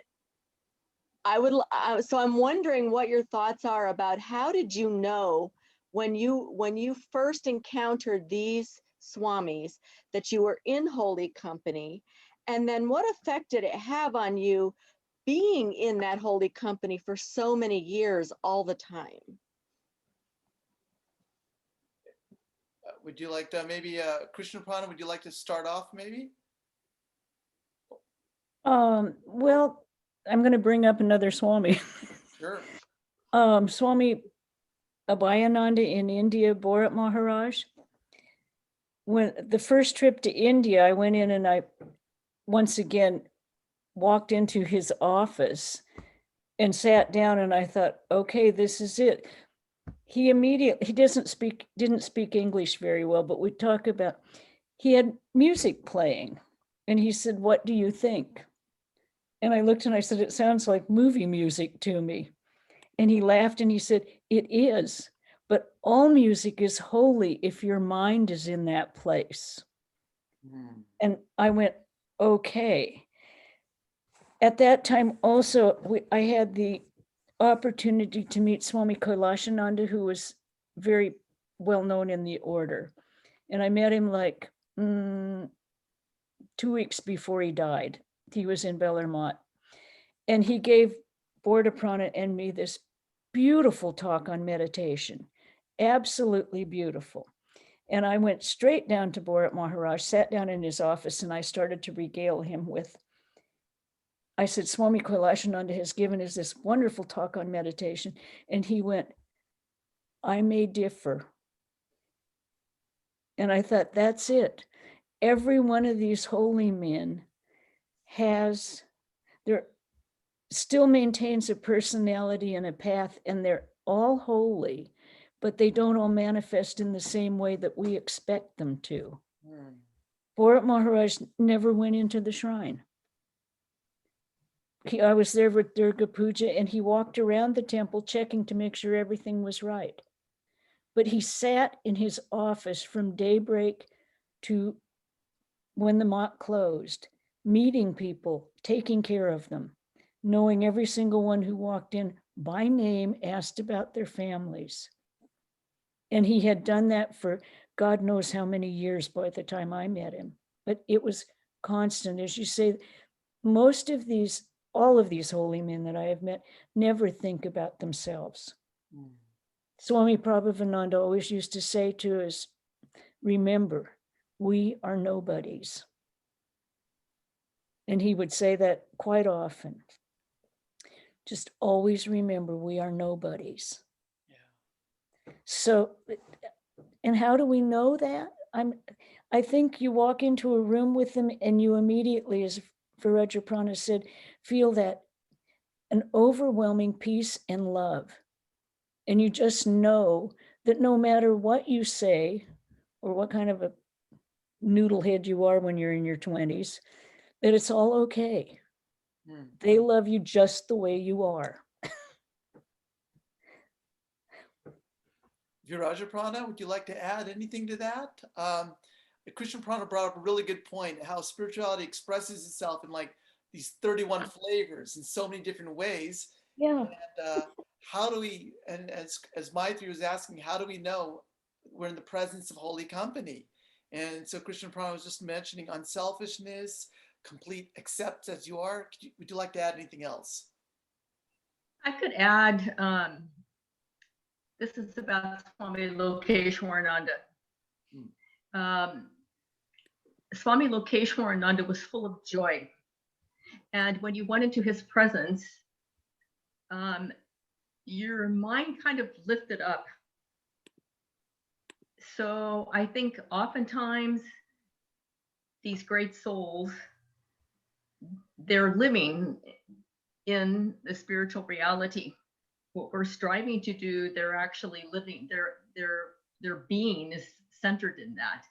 so I'm wondering what your thoughts are about how did you know when you first encountered these swamis that you were in holy company, and then what effect did it have on you being in that holy company for so many years all the time? Would you like to maybe, Krishnaprana, would you like to start off maybe? Well, I'm going to bring up another Swami. Sure. Swami Abhayananda in India, Bharat Maharaj. When the first trip to India, I went in and I once again walked into his office and sat down, and I thought, okay, this is it. He didn't speak English very well, but we talk about, he had music playing And he said, "What do you think?" And I looked and I said, "It sounds like movie music to me." And he laughed and he said, "It is, but all music is holy if your mind is in that place." Mm. And I went, okay. At that time also, I had the opportunity to meet Swami Kailashananda, who was very well known in the order. And I met him like 2 weeks before he died. He was in Bellarmont. And he gave Virajaprana and me this beautiful talk on meditation, absolutely beautiful. And I went straight down to Bharat Maharaj, sat down in his office, and I started to regale him with, I said, "Swami Kailashananda has given us this wonderful talk on meditation." And he went, "I may differ." And I thought, that's it. Every one of these holy men still maintains a personality and a path, and they're all holy, but they don't all manifest in the same way that we expect them to. Mm. Bharat Maharaj never went into the shrine. I was there with Durga Puja, and he walked around the temple checking to make sure everything was right. But he sat in his office from daybreak to when the mott closed, meeting people, taking care of them, knowing every single one who walked in by name, asked about their families. And he had done that for God knows how many years by the time I met him. But it was constant. As you say, all of these holy men that I have met never think about themselves. Mm. Swami Prabhavananda always used to say to us, "Remember, we are nobodies." And he would say that quite often. Just always remember, we are nobodies. Yeah. So, and how do we know that? I think you walk into a room with them and you immediately, as Virajaprana said, feel that an overwhelming peace and love. And you just know that no matter what you say or what kind of a noodlehead you are when you're in your 20s, that it's all okay. Mm. They love you just the way you are. Virajaprana, would you like to add anything to that? Krishnaprana brought up a really good point, how spirituality expresses itself in like these 31 flavors in so many different ways. Yeah. And how do we, and as Maitri was asking, how do we know we're in the presence of holy company? And so Krishnaprana was just mentioning unselfishness, complete accept as you are. Would you like to add anything else? I could add, this is about Swami Lokeshwarananda. Swami Lokeshwarananda was full of joy. And when you went into his presence, your mind kind of lifted up. So I think oftentimes these great souls, they're living in the spiritual reality. What we're striving to do, they're actually living, their being is centered in that.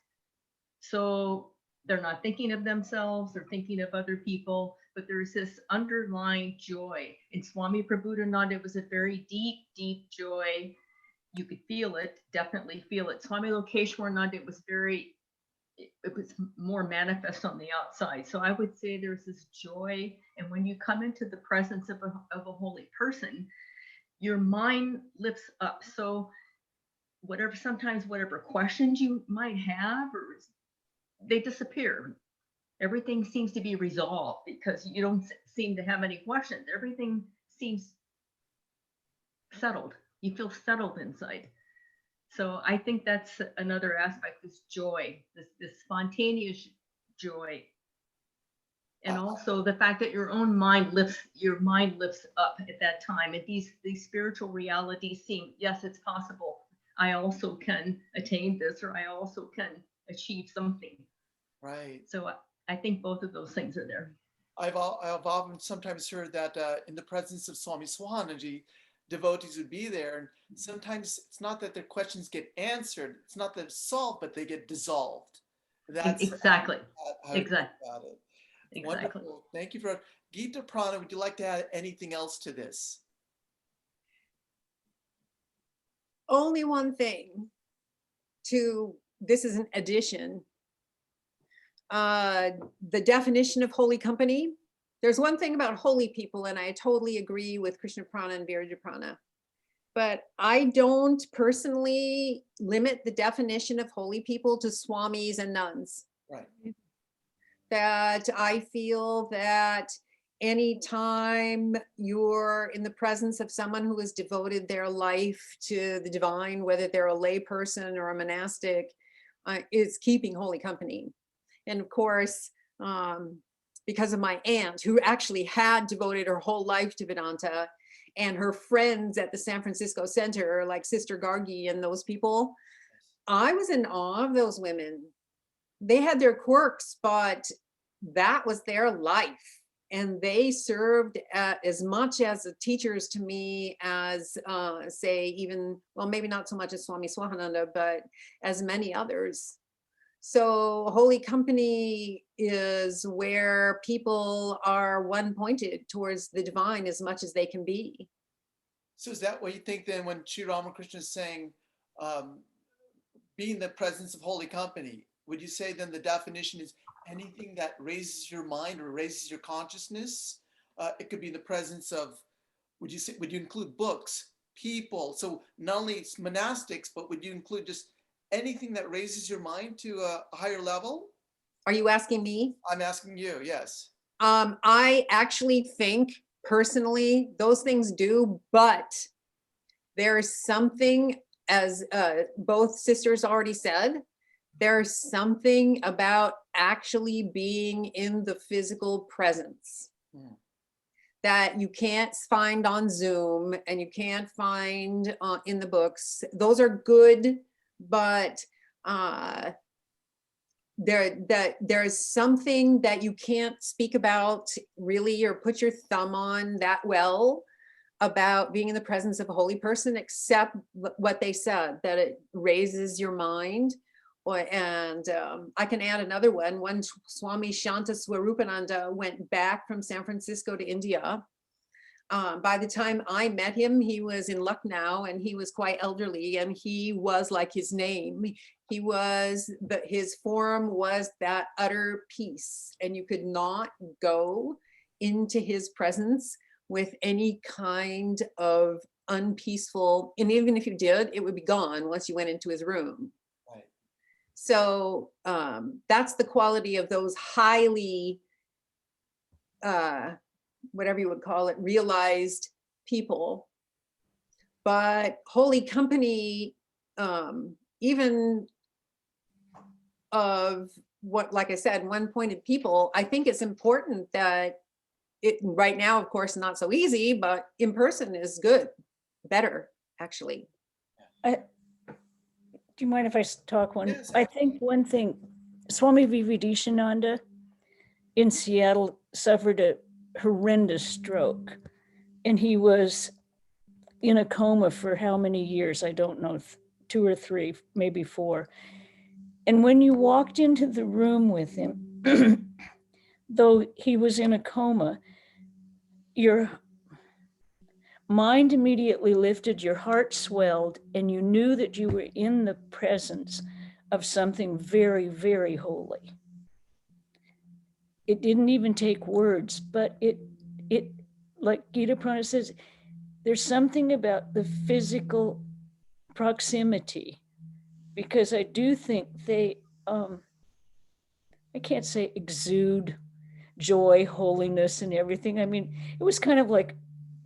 So they're not thinking of themselves, they're thinking of other people, but there's this underlying joy. In Swami Prabhupada, it was a very deep, deep joy. You could feel it, definitely feel it. Swami Lokeshwarananda, it was more manifest on the outside. So I would say there's this joy. And when you come into the presence of a holy person, your mind lifts up. So sometimes whatever questions you might have, or they disappear. Everything seems to be resolved because you don't seem to have any questions. Everything seems settled. You feel settled inside. So I think that's another aspect, this joy, this spontaneous joy. And also the fact that your mind lifts up at that time. And these spiritual realities seem, yes, it's possible. I also can attain this, or I also can achieve something. Right. So I think both of those things are there. I've often sometimes heard that in the presence of Swami Swahananji, devotees would be there, and sometimes it's not that their questions get answered, it's not that it's solved, but they get dissolved. That's Exactly. how to think Exactly. about it. Exactly. Wonderful. Thank you for Gitaprana. Would you like to add anything else to this? Only one thing this is an addition. The definition of holy company. There's one thing about holy people, and I totally agree with Krishnaprana and Virajaprana, but I don't personally limit the definition of holy people to swamis and nuns. Right. That I feel that anytime you're in the presence of someone who has devoted their life to the divine, whether they're a lay person or a monastic, is keeping holy company. And of course, because of my aunt, who actually had devoted her whole life to Vedanta, and her friends at the San Francisco Center, like Sister Gargi and those people, I was in awe of those women. They had their quirks, but that was their life. And they served as much as teachers to me as, say, even, well, maybe not so much as Swami Swahananda, but as many others. So holy company is where people are one-pointed towards the divine as much as they can be. So is that what you think then when Sri Ramakrishna is saying, be in the presence of holy company, would you say then the definition is anything that raises your mind or raises your consciousness? It could be in the presence of, would you include books, people? So not only monastics, but would you include just anything that raises your mind to a higher level? Are you asking me? I'm asking you, yes. I actually think personally those things do, but there's something, as both sisters already said, there's something about actually being in the physical presence that you can't find on Zoom and you can't find in the books. Those are good, but there's something that you can't speak about really or put your thumb on that well about being in the presence of a holy person, except what they said, that it raises your mind. And I can add another one. When Swami Shanta Swarupananda went back from San Francisco to India, by the time I met him, he was in Lucknow and he was quite elderly, and he was like his name. He was, his form was that utter peace, and you could not go into his presence with any kind of unpeaceful, and even if you did, it would be gone once you went into his room. Right. So that's the quality of those highly, whatever you would call it, realized people. But holy company, even of what, like I said, one-pointed people, I think it's important that it, right now, of course, not so easy, but in person is good, better, actually. Do you mind if I talk one? Yes, I think one thing, Swami Vivekananda in Seattle suffered a horrendous stroke, and he was in a coma for how many years? I don't know, 2 or 3, maybe 4. And when you walked into the room with him, though he was in a coma, your mind immediately lifted, your heart swelled, and you knew that you were in the presence of something very, very holy. It didn't even take words, but it like Gitaprana says, there's something about the physical proximity, because I do think they, I can't say exude joy, holiness, and everything. I mean, it was kind of like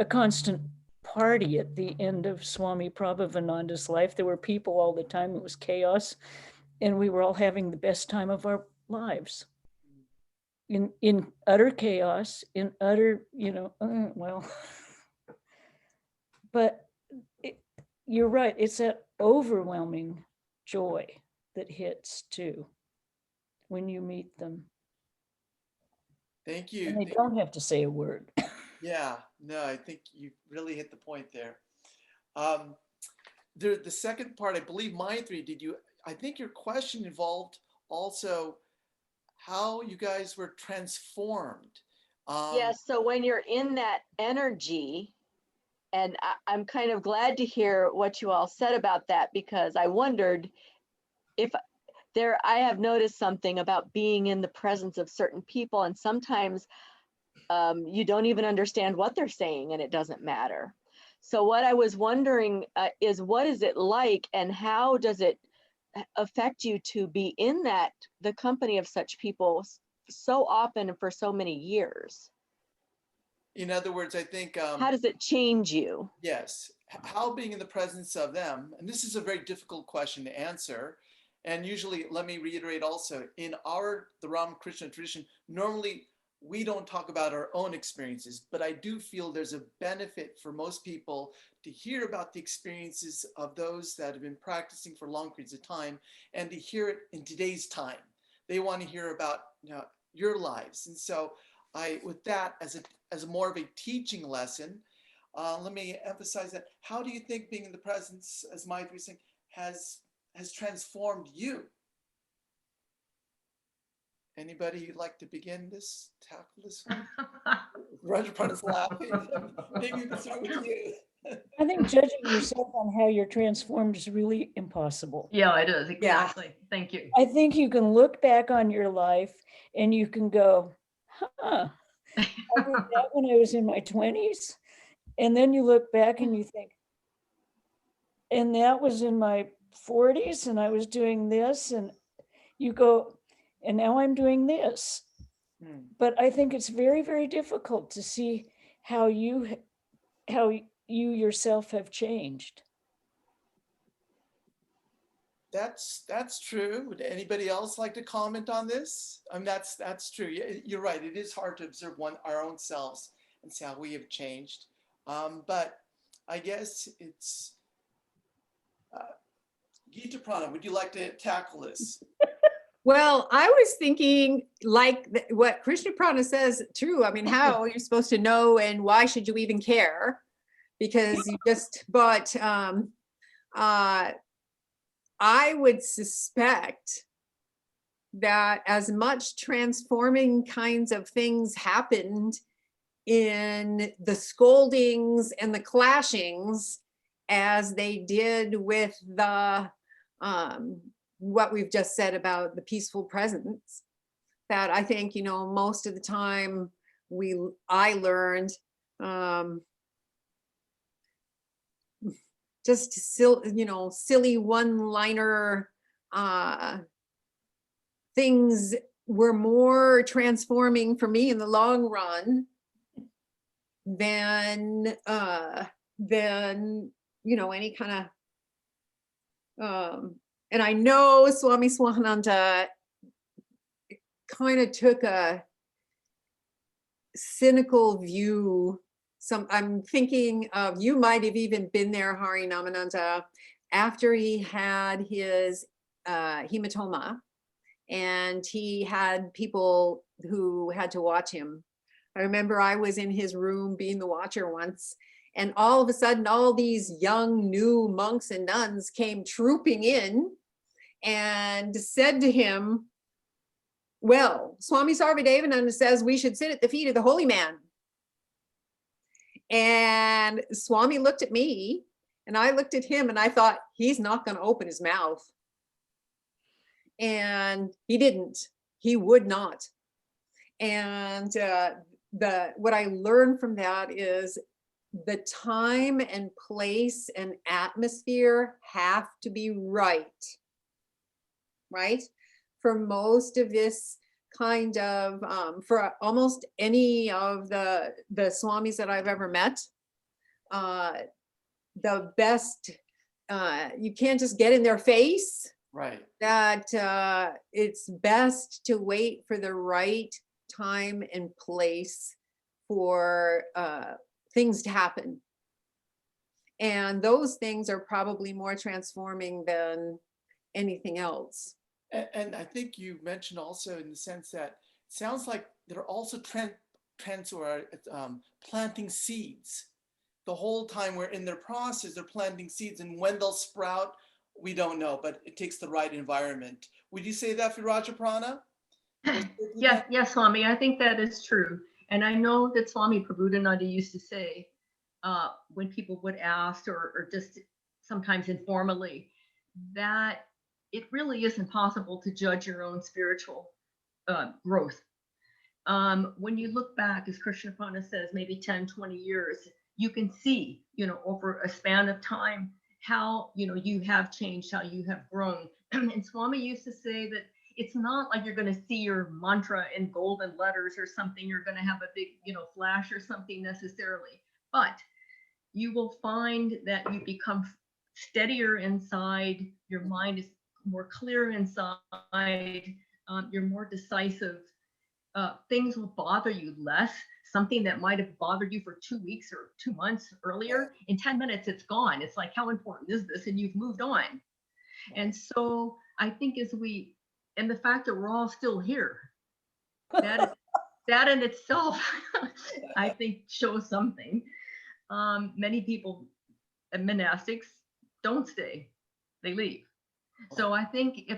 a constant party at the end of Swami Prabhavananda's life. There were people all the time. It was chaos, and we were all having the best time of our lives. In utter chaos, in utter, well, but you're right. It's that overwhelming joy that hits too when you meet them. Thank you. And they don't have to say a word. Yeah, no, I think you really hit the point there. The second part, I believe, Maitri, I think your question involved also how you guys were transformed. Yes, so when you're in that energy, and I'm kind of glad to hear what you all said about that, because I wondered if I have noticed something about being in the presence of certain people, and sometimes you don't even understand what they're saying and it doesn't matter. So what I was wondering is, what is it like, and how does it affect you to be in the company of such people so often and for so many years? In other words, I think, How does it change you? yes, how being in the presence of them, and this is a very difficult question to answer. And usually, let me reiterate also, in the Ramakrishna tradition, normally we don't talk about our own experiences, but I do feel there's a benefit for most people to hear about the experiences of those that have been practicing for long periods of time, and to hear it in today's time. They want to hear about, your lives. And so with that as more of a teaching lesson, let me emphasize that. How do you think being in the presence, as Maitri was saying, has transformed you? Anybody you'd like to begin this, tackle this one? Virajaprana's laughing. Maybe we can start with you. I think judging yourself on how you're transformed is really impossible. Yeah, it is. Exactly. Thank you. I think you can look back on your life and you can go, huh, I did that when I was in my 20s. And then you look back and you think, and that was in my 40s and I was doing this, and you go, and now I'm doing this. But I think it's very, very difficult to see how you yourself have changed. That's true. Would anybody else like to comment on this? I mean, that's true. You're right. It is hard to observe our own selves and see how we have changed. But I guess it's Gitaprana. Would you like to tackle this? Well, I was thinking, like what Krishnaprana says, true. I mean, how are you supposed to know, and why should you even care? Because you just, but I would suspect that as much transforming kinds of things happened in the scoldings and the clashings as they did with the what we've just said about the peaceful presence. That I think, most of the time I learned just silly one-liner things were more transforming for me in the long run than any kind of and I know Swami Swahananda kind of took a cynical view. I'm thinking of, you might have even been there, Hari Namananda, after he had his hematoma, and he had people who had to watch him. I remember I was in his room being the watcher once, and all of a sudden, all these young new monks and nuns came trooping in and said to him, well, Swami Sarvadevananda says we should sit at the feet of the holy man. And Swami looked at me and I looked at him and I thought, he's not going to open his mouth. And he didn't. He would not. And what I learned from that is the time and place and atmosphere have to be right. Right? For most of this kind of, for almost any of the swamis that I've ever met, the best, you can't just get in their face. Right. That it's best to wait for the right time and place for things to happen. And those things are probably more transforming than anything else. And I think you mentioned also in the sense that it sounds like they're also planting seeds. The whole time we're in their process, they're planting seeds, and when they'll sprout, we don't know, but it takes the right environment. Would you say that, Virajaprana? Yes, Swami, I think that is true. And I know that Swami Prabhupada used to say, when people would ask or just sometimes informally, that it really isn't possible to judge your own spiritual growth. When you look back, as Krishnaprana says, maybe 10, 20 years, you can see, over a span of time, how, you have changed, how you have grown. And Swami used to say that it's not like you're going to see your mantra in golden letters or something. You're going to have a big, flash or something necessarily, but you will find that you become steadier inside. Your mind is more clear inside. You're more decisive. Things will bother you less. Something that might have bothered you for 2 weeks or 2 months earlier, in 10 minutes, it's gone. It's like, how important is this? And you've moved on. And so I think and the fact that we're all still here, that in itself, I think shows something. Many people, monastics, don't stay, they leave. So I think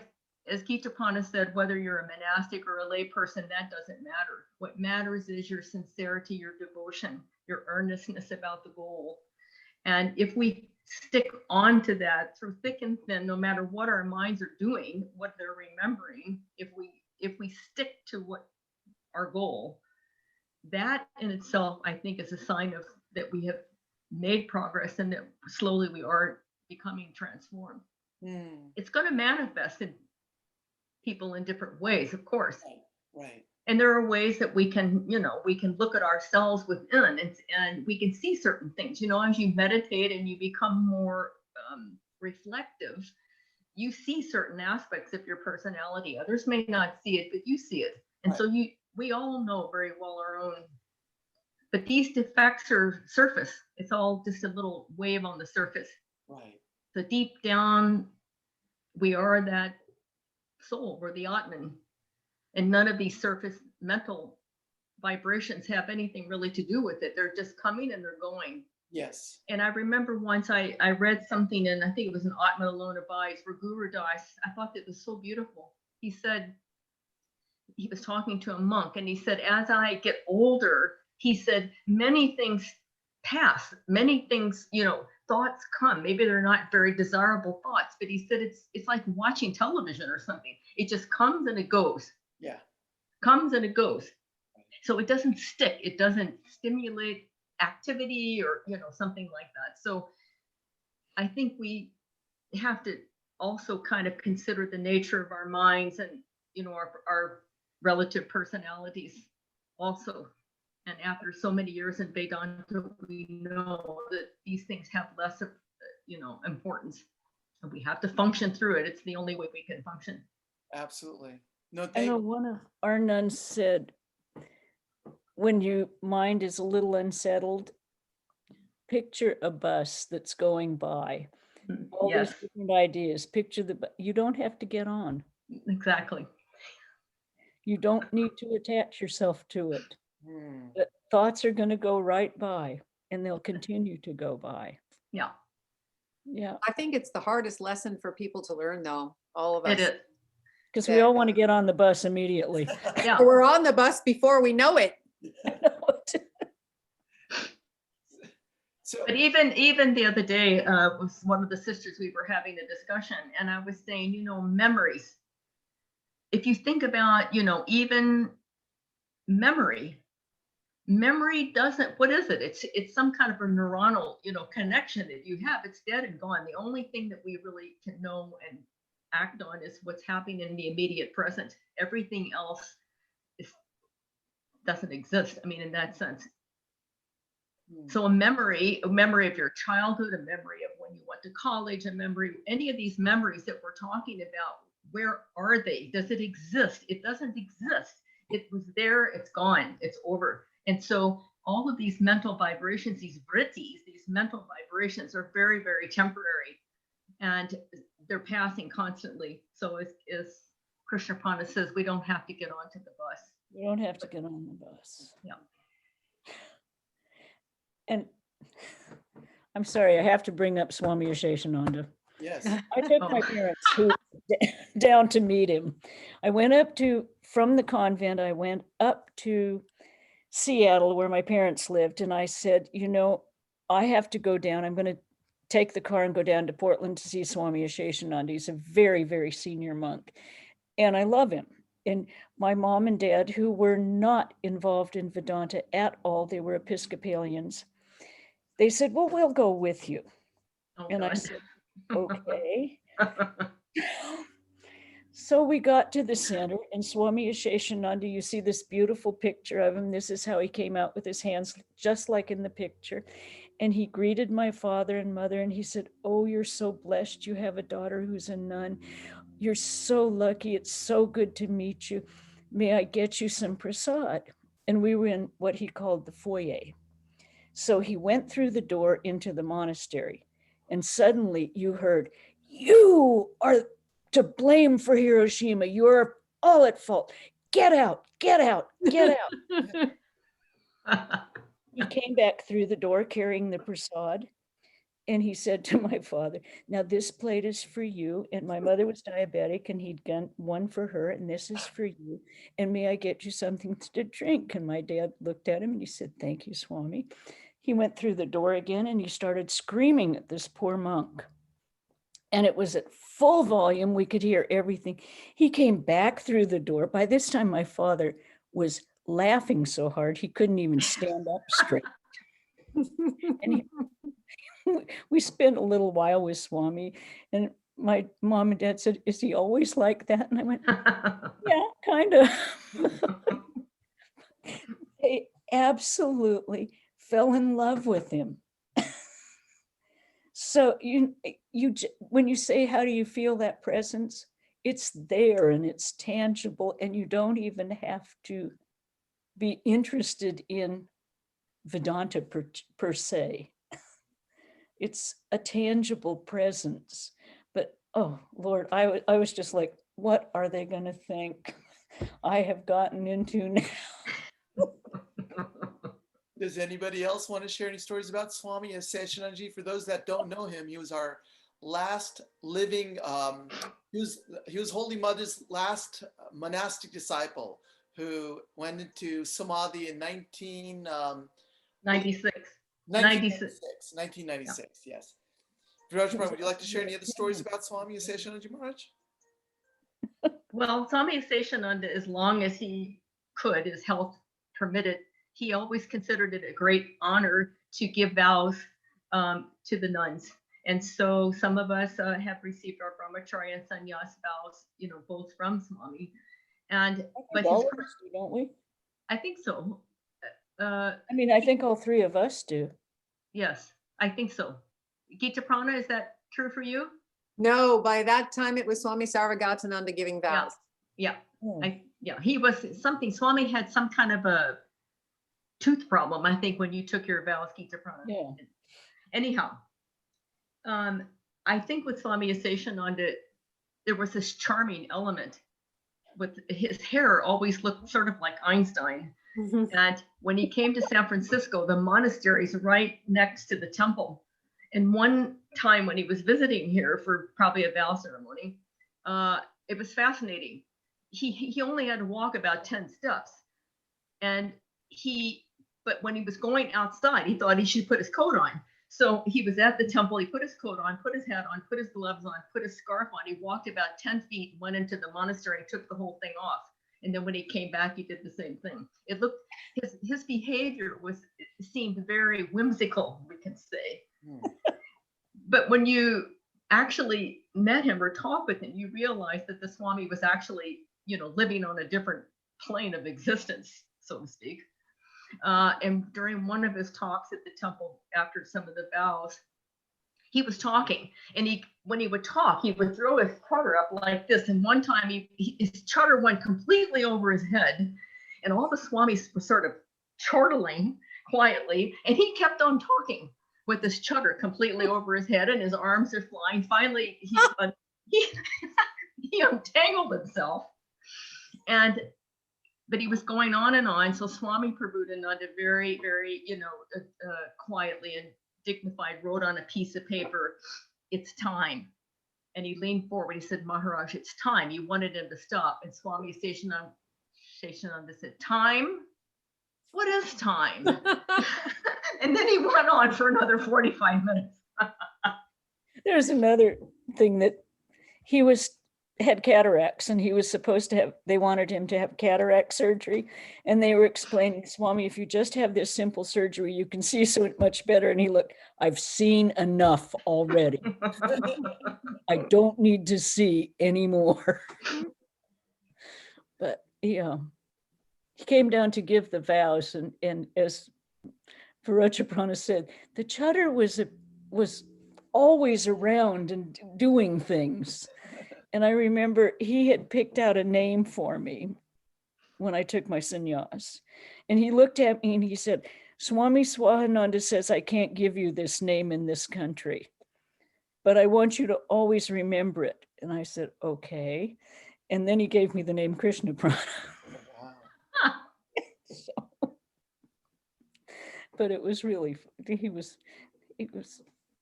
as Gitaprana said, whether you're a monastic or a lay person, that doesn't matter. What matters is your sincerity, your devotion, your earnestness about the goal. And if we stick on to that through thick and thin, no matter what our minds are doing, what they're remembering, if we stick to what our goal, that in itself, I think, is a sign of that we have made progress and that slowly we are becoming transformed. It's going to manifest in people in different ways, of course. Right. And there are ways that we can look at ourselves within and we can see certain things, as you meditate and you become more reflective, you see certain aspects of your personality. Others may not see it, but you see it. And so we all know very well our own, but these defects are surface. It's all just a little wave on the surface. Right. So deep down, we are that soul, we're the Atman. And none of these surface mental vibrations have anything really to do with it. They're just coming and they're going. Yes. And I remember once I read something, and I think it was an Atma Alone Abides, where Guru Das, I thought that was so beautiful. He said, he was talking to a monk, and he said, as I get older, he said, many things pass, many things, thoughts come. Maybe they're not very desirable thoughts, but he said it's like watching television or something. It just comes and it goes. Yeah. Comes and it goes. So it doesn't stick. It doesn't stimulate activity or, something like that. So I think we have to also kind of consider the nature of our minds and, our relative personalities also. And after so many years in Vedanta, we know that these things have less of, importance. And we have to function through it. It's the only way we can function. Absolutely. No, I know one of our nuns said, when your mind is a little unsettled, picture a bus that's going by. All Yes, these different ideas. Picture you don't have to get on. exactly. You don't need to attach yourself to it. The thoughts are going to go right by, and they'll continue to go by. Yeah, Yeah, I think it's the hardest lesson for people to learn, though, all of us. it is. because we all want to get on the bus immediately. Yeah. We're on the bus before we know it. So, But even the other day, was one of the sisters, we were having a discussion, and I was saying, memories. If you think about, even memory doesn't, what is it? It's some kind of a neuronal, connection that you have. It's dead and gone. The only thing that we really can know and act on is what's happening in the immediate present. Everything else doesn't exist. I mean, in that sense. So a memory of your childhood, a memory of when you went to college, a memory, any of these memories that we're talking about, where are they? Does it exist? It doesn't exist. It was there, it's gone, it's over. And so all of these mental vibrations, these vrittis, these mental vibrations are very, very temporary, and they're passing constantly. So as Krishnaprana says, we don't have to get onto the bus. We don't have to get on the bus. Yeah. And I'm sorry, I have to bring up Swami Ashokananda. Yes. I took my parents down to meet him. I went from the convent, I went up to Seattle where my parents lived. And I said, I have to go down. I'm going to take the car and go down to Portland to see Swami Ashokananda. He's a very, very senior monk. And I love him. And my mom and dad, who were not involved in Vedanta at all, they were Episcopalians. They said, well, we'll go with you. Oh, And I God. said, okay. So we got to the center, and Swami Ashokananda, you see this beautiful picture of him. This is how he came out with his hands, just like in the picture. And he greeted my father and mother, and he said, oh, you're so blessed. You have a daughter who's a nun. You're so lucky. It's so good to meet you. May I get you some prasad? And we were in what he called the foyer. So he went through the door into the monastery, and suddenly you heard, you are to blame for Hiroshima. You're all at fault. Get out, get out, get out. He came back through the door carrying the prasad, and he said to my father, now this plate is for you. And my mother was diabetic, and he'd got one for her, and this is for you. And may I get you something to drink? And my dad looked at him and he said, thank you, Swami. He went through the door again and he started screaming at this poor monk. And it was at full volume. We could hear everything. He came back through the door. By this time, my father was laughing so hard he couldn't even stand up straight. And we spent a little while with Swami, and my mom and dad said, is he always like that? And I went, yeah, kind of. They absolutely fell in love with him. So when you say, how do you feel that presence? It's there and it's tangible, and you don't even have to be interested in Vedanta per se. It's a tangible presence. But oh Lord, I was just like, what are they going to think I have gotten into now? Does anybody else want to share any stories about Swami Ashokananda? For those that don't know him, he was our last living, he was Holy Mother's last monastic disciple who went into Samadhi in 96. 1996, Yeah. yes. Virajaprana, would you like to share any other stories about Swami Ashokananda Maharaj? Well, Swami Ashokananda, as long as he could, his health permitted, he always considered it a great honor to give vows to the nuns. And so some of us have received our brahmacharya and sannyas vows, both from Swami. But all of us do, don't we? I think so. I think all three of us do. Yes, I think so. Gitaprana, is that true for you? No, by that time it was Swami Sarvagatananda giving vows. Yeah. Oh. He was something. Swami had some kind of a tooth problem, I think, when you took your vows, Gitaprana. Yeah. Anyhow, I think with Swami Ashokananda, there was this charming element with his hair always looked sort of like Einstein. And when he came to San Francisco, the monastery is right next to the temple. And one time when he was visiting here for probably a vow ceremony, it was fascinating. He only had to walk about 10 steps. But when he was going outside, he thought he should put his coat on. So he was at the temple, he put his coat on, put his hat on, put his gloves on, put his scarf on. He walked about 10 feet, went into the monastery, took the whole thing off. And then when he came back, he did the same thing. It looked, his behavior seemed very whimsical, we can say. But when you actually met him or talked with him, you realize that the Swami was actually, living on a different plane of existence, so to speak. And during one of his talks at the temple, after some of the vows, he was talking, and when he would talk, he would throw his chudder up like this. And one time his chudder went completely over his head, and all the Swamis were sort of chortling quietly, and he kept on talking with this chudder completely over his head, and his arms are flying. Finally, he untangled himself, but he was going on and on. So Swami Prabhupada very, very, quietly and dignified wrote on a piece of paper, "It's time." And he leaned forward. He said, Maharaj, it's time. You wanted him to stop. And Swami Seshananda said, time? What is time? And then he went on for another 45 minutes. There's another thing that he had cataracts, and he was supposed to have, they wanted him to have cataract surgery. And they were explaining, Swami, if you just have this simple surgery, you can see so much better. And he looked, I've seen enough already. I don't need to see anymore. But yeah, he came down to give the vows, and as Virajaprana said, the chatter was always around and doing things. And I remember he had picked out a name for me when I took my sannyas. And he looked at me and he said, Swami Shradha says, I can't give you this name in this country, but I want you to always remember it. And I said, okay. And then he gave me the name Krishnaprana. Wow. So, but it was really, it was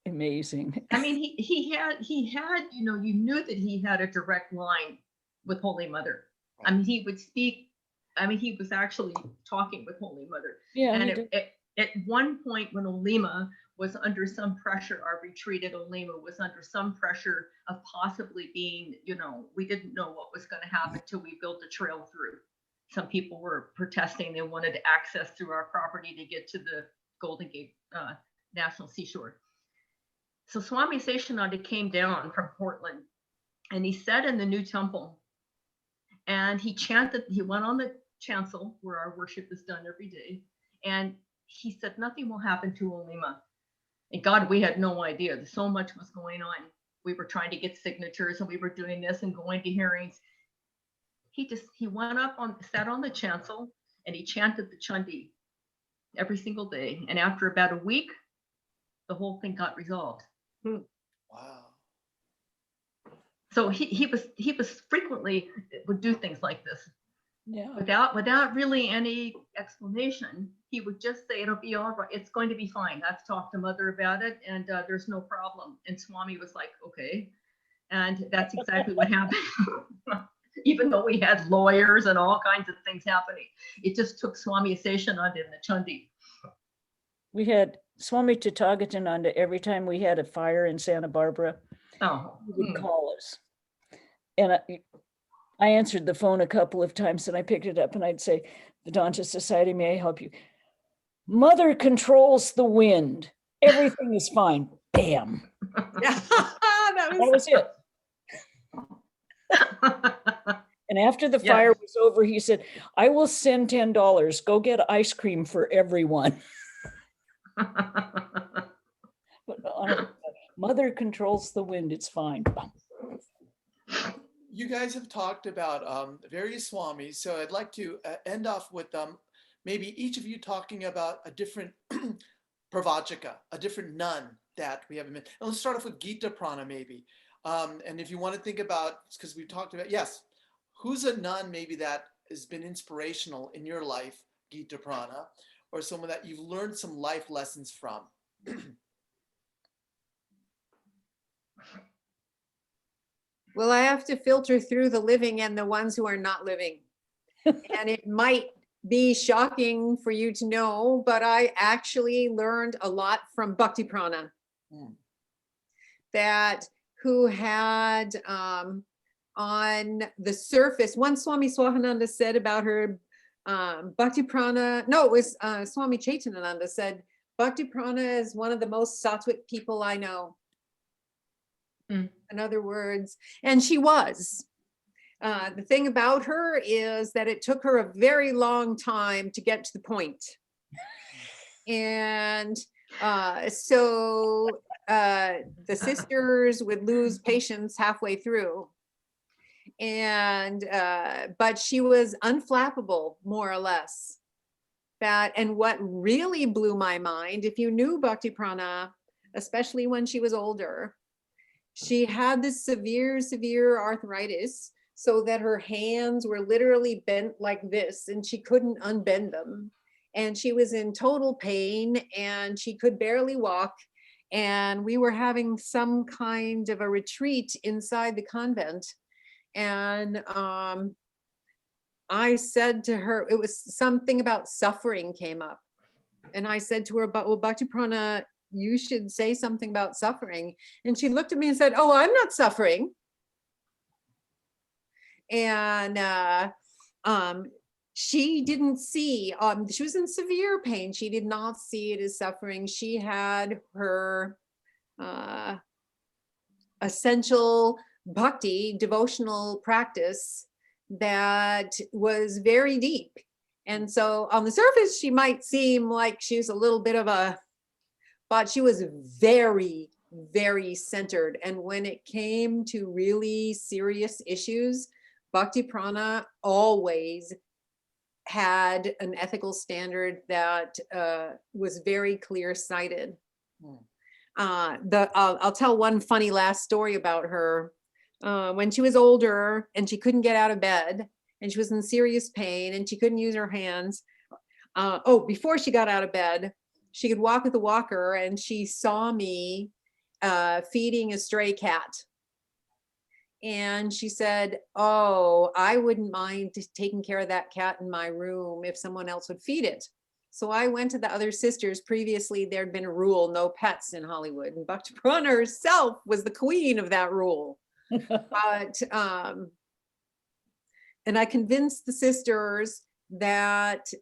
amazing. I mean, he had, you know, you knew that he had a direct line with Holy Mother. I mean, he would speak, I mean, he was actually talking with Holy Mother. Yeah. And at one point when Olima was under some pressure, our retreat at Olima was under some pressure of possibly being, you know, we didn't know what was going to happen until we built a trail through. Some people were protesting. They wanted access through our property to get to the Golden Gate National Seashore. So Swami Seshananda came down from Portland and he sat in the new temple and he chanted, he went on the chancel where our worship is done every day. And he said, nothing will happen to Olima. And God, we had no idea. So much was going on. We were trying to get signatures and we were doing this and going to hearings. He went up sat on the chancel and he chanted the Chandi every single day. And after about a week, the whole thing got resolved. Wow. So he was frequently would do things like this. Yeah. Without really any explanation. He would just say, it'll be all right. It's going to be fine. I've talked to Mother about it and there's no problem. And Swami was like, okay. And that's exactly what happened. Even though we had lawyers and all kinds of things happening, it just took Swami Seshananda and the Chandi. We had Swami Tathagatananda every time we had a fire in Santa Barbara. Oh, He would call us. And I answered the phone a couple of times and I picked it up and I'd say, Vedanta Society, may I help you? Mother controls the wind. Everything is fine. Bam. that That was it. And after the fire was over, he said, I will send $10. Go get ice cream for everyone. But Mother controls the wind. It's fine. You guys have talked about various swamis, so I'd like to end off with maybe each of you talking about a different pravachaka, a different nun that we haven't met. And let's start off with Gitaprana maybe. And if you want to think about, because we've talked about, yes, who's a nun maybe that has been inspirational in your life, Gitaprana, or someone that you've learned some life lessons from? Well, I have to filter through the living and the ones who are not living. And it might be shocking for you to know, but I actually learned a lot from Bhaktiprana. That who had on the surface, one Swami Swahananda said about her, Bhaktiprana, no, it was Swami Chaitananda said, Bhaktiprana is one of the most sattvic people I know. In other words, and she was. The thing about her is that it took her a very long time to get to the point. And so the sisters would lose patience halfway through. And but she was unflappable, more or less. And what really blew my mind, if you knew Bhaktiprana, especially when she was older, she had this severe arthritis, so that her hands were literally bent like this and she couldn't unbend them. And she was in total pain and she could barely walk. and we were having some kind of a retreat inside the convent. And I said to her, it was something about suffering came up. And I said to her, but well, Bhaktiprana, you should say something about suffering. And she looked at me and said, oh, I'm not suffering. And she didn't see, she was in severe pain. She did not see it as suffering. She had her essential bhakti, devotional practice that was very deep. And so on the surface, she might seem like she's a little bit of a, but she was very, very centered. And when it came to really serious issues, Bhaktiprana always had an ethical standard that was very clear-sighted. I'll tell one funny last story about her. When she was older and she couldn't get out of bed and she was in serious pain and she couldn't use her hands. Before she got out of bed, she could walk with a walker, and she saw me feeding a stray cat. And she said, oh, I wouldn't mind taking care of that cat in my room if someone else would feed it. So I went to the other sisters. Previously, there'd been a rule, no pets in Hollywood. And Bhaktiprana herself was the queen of that rule. But, and I convinced the sisters that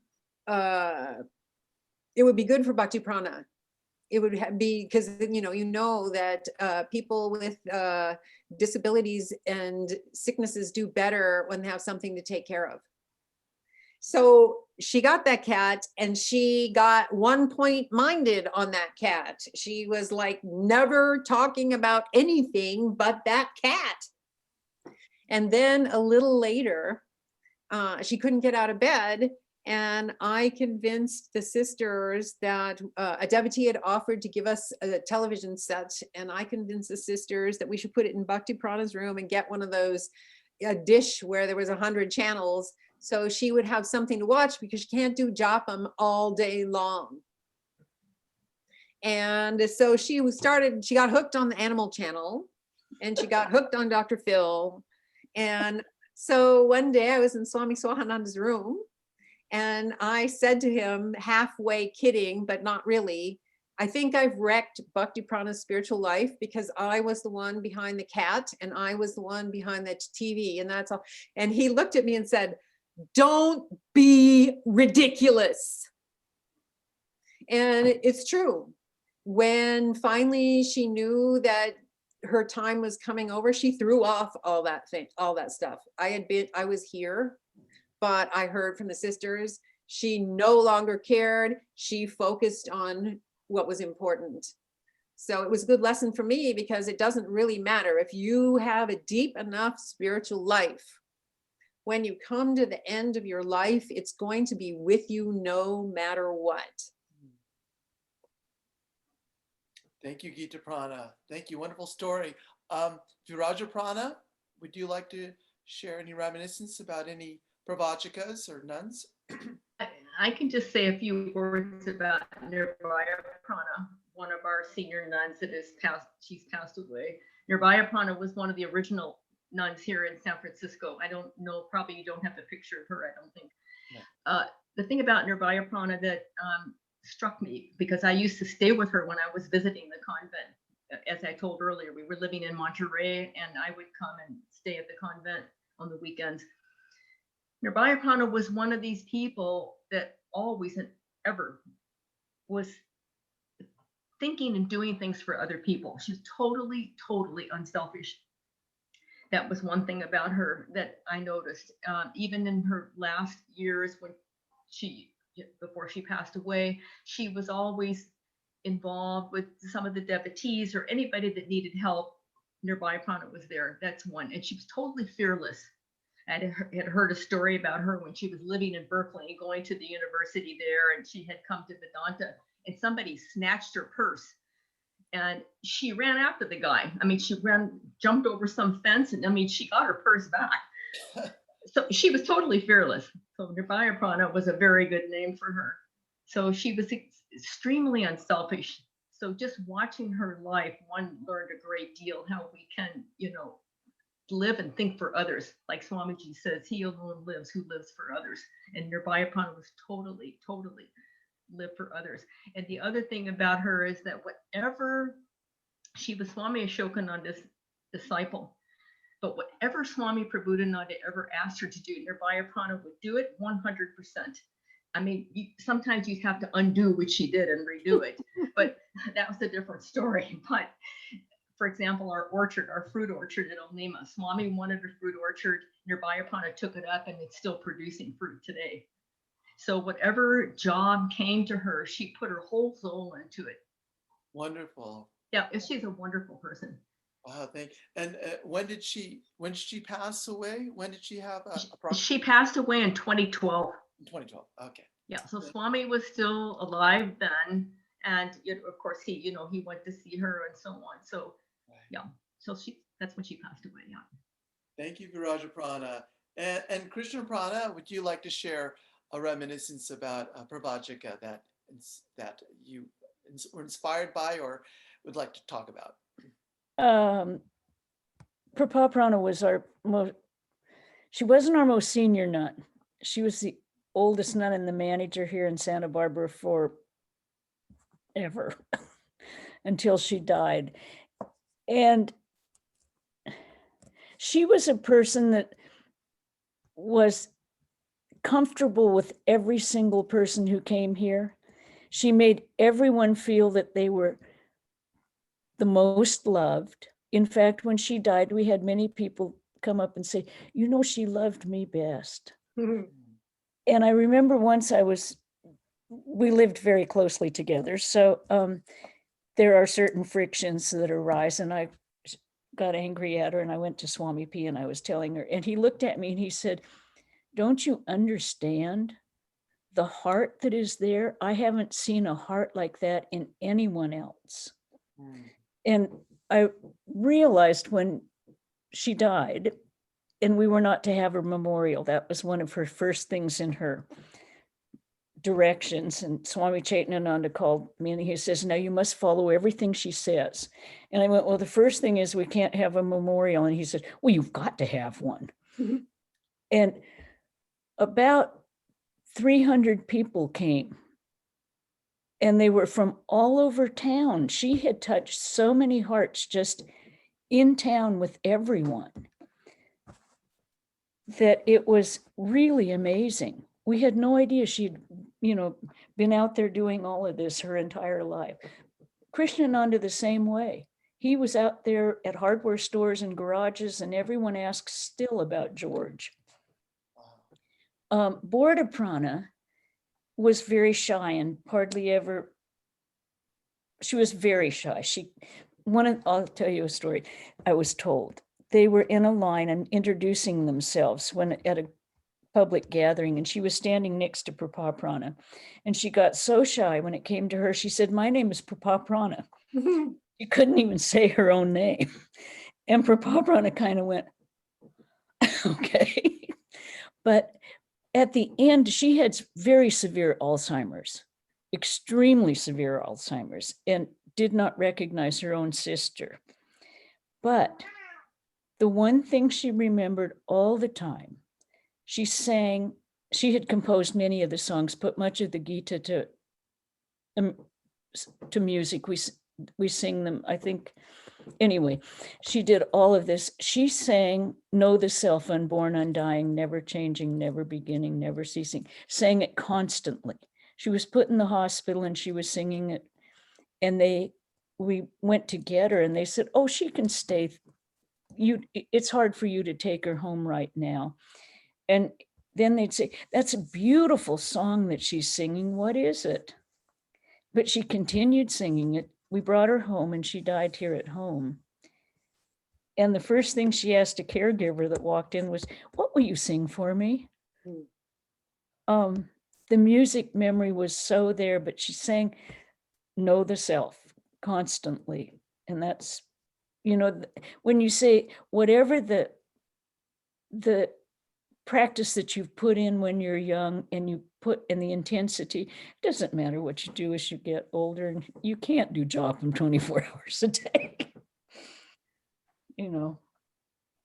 it would be good for Bhaktiprana. It would be, because you know that people with disabilities and sicknesses do better when they have something to take care of. So she got that cat, and she got one point minded on that cat. She was like never talking about anything but that cat. And then a little later, she couldn't get out of bed. And I convinced the sisters that a devotee had offered to give us a television set. And I convinced the sisters that we should put it in Bhaktiprana's room and get one of those, a dish where there was 100 channels. So she would have something to watch, because she can't do japam all day long. And so she got hooked on the Animal Channel, and she got hooked on Dr. Phil. And so one day I was in Swami Swahananda's room, and I said to him, halfway kidding, but not really, I think I've wrecked Bhaktiprana's spiritual life, because I was the one behind the cat and I was the one behind the TV, and that's all. And he looked at me and said, don't be ridiculous. And it's true. When finally she knew that her time was coming over, she threw off all that stuff. I was here, but I heard from the sisters, she no longer cared. She focused on what was important. So it was a good lesson for me, because it doesn't really matter if you have a deep enough spiritual life. When you come to the end of your life, it's going to be with you no matter what. Thank you, Gitaprana. Thank you. Wonderful story. Virajaprana, would you like to share any reminiscence about any pravajikas or nuns? I can just say a few words about Virajaprana, one of our senior nuns that is passed. She's passed away. Virajaprana was one of the original nuns here in San Francisco. I don't know, probably you don't have the picture of her, I don't think. No. The thing about Virajaprana that struck me, because I used to stay with her when I was visiting the convent. As I told earlier, we were living in Monterey, and I would come and stay at the convent on the weekends. Virajaprana was one of these people that always and ever was thinking and doing things for other people. She was totally, totally unselfish. That was one thing about her that I noticed. Even in her last years, before she passed away, she was always involved with some of the devotees or anybody that needed help. Virajaprana was there. That's one. And she was totally fearless. I had heard a story about her when she was living in Berkeley, going to the university there, and she had come to Vedanta, and somebody snatched her purse. And she ran after the guy. I mean, jumped over some fence, and she got her purse back. So she was totally fearless. So Virajaprana was a very good name for her. So she was extremely unselfish. So just watching her life, one learned a great deal how we can, live and think for others. Like Swamiji says, he alone lives who lives for others. And Virajaprana was totally live for others. And the other thing about her is that whatever, she was Swami Ashokananda's disciple, but whatever Swami Prabhupada ever asked her to do, Virajaprana would do it 100%. I mean, sometimes you have to undo what she did and redo it, but that was a different story. But for example, our fruit orchard at Olima, Swami wanted a fruit orchard, Virajaprana took it up and it's still producing fruit today. So whatever job came to her, she put her whole soul into it. Wonderful. Yeah, she's a wonderful person. Wow, thank you. And when did she pass away? When did she have a problem? She passed away in 2012. In 2012. Okay. Yeah, so Swami was still alive then, and of course he went to see her and so on. So Right. yeah, so that's when she passed away. Yeah. Thank you, Virajaprana. And Krishnaprana, would you like to share a reminiscence about Prabhajika that you were inspired by or would like to talk about? Prabhupada was she wasn't our most senior nun. She was the oldest nun and the manager here in Santa Barbara for ever until she died. And she was a person that was comfortable with every single person who came here. She made everyone feel that they were the most loved. In fact, when she died, we had many people come up and say, she loved me best. And I remember once we lived very closely together. So there are certain frictions that arise, and I got angry at her and I went to Swami P and I was telling her, and he looked at me and he said, "Don't you understand the heart that is there? I haven't seen a heart like that in anyone else." And I realized when she died, and we were not to have her memorial, that was one of her first things in her directions. And Swami Chaitananda called me and he says, "Now you must follow everything she says." And I went, "Well, the first thing is we can't have a memorial." And he said, "Well, you've got to have one." And about 300 people came, and they were from all over town. She had touched so many hearts just in town with everyone that it was really amazing. We had no idea she'd, been out there doing all of this her entire life. Krishnananda the same way. He was out there at hardware stores and garages, and everyone asks still about George. Virajaprana was very shy and hardly ever, she was very shy. I'll tell you a story. I was told they were in a line and introducing themselves at a public gathering, and she was standing next to Prabhupada, and she got so shy when it came to her. She said, "My name is Prabhupada." She couldn't even say her own name. And Prabhupada kind of went, "Okay." But at the end, she had very severe Alzheimer's, extremely severe Alzheimer's, and did not recognize her own sister. But the one thing she remembered all the time, she had composed many of the songs, put much of the Gita to music. We sing them, I think. Anyway, she did all of this. She sang "Know the Self, Unborn, Undying, Never Changing, Never Beginning, Never Ceasing," sang it constantly. She was put in the hospital and she was singing it. And we went to get her and they said, "Oh, she can stay. It's hard for you to take her home right now." And then they'd say, "That's a beautiful song that she's singing. What is it?" But she continued singing it. We brought her home and she died here at home. And the first thing she asked a caregiver that walked in was, "What will you sing for me?" The music memory was so there, but she sang "Know the Self" constantly. And that's, when you say whatever the practice that you've put in when you're young and you put in the intensity, it doesn't matter what you do as you get older, and you can't do japa 24 hours a day. You know.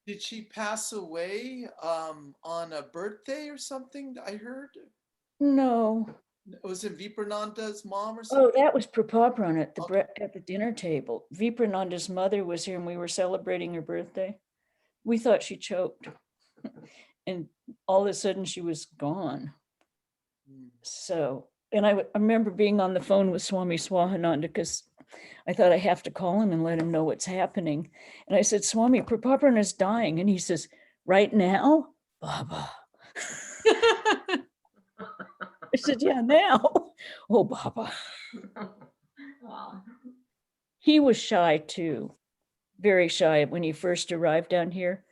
Did she pass away on a birthday or something? I heard No. was it Viprananda's mom or Oh, something? that was Prabhupada at the Okay. at the dinner table. Viprananda's mother was here and we were celebrating her birthday. We thought she choked. And all of a sudden she was gone. Mm. So, and I remember being on the phone with Swami Swahananda because I thought I have to call him and let him know what's happening. And I said, Swami, Prabhupada is dying. And he says, right now, Baba. I said, yeah, now. Oh, Baba. Wow. He was shy too, very shy when he first arrived down here.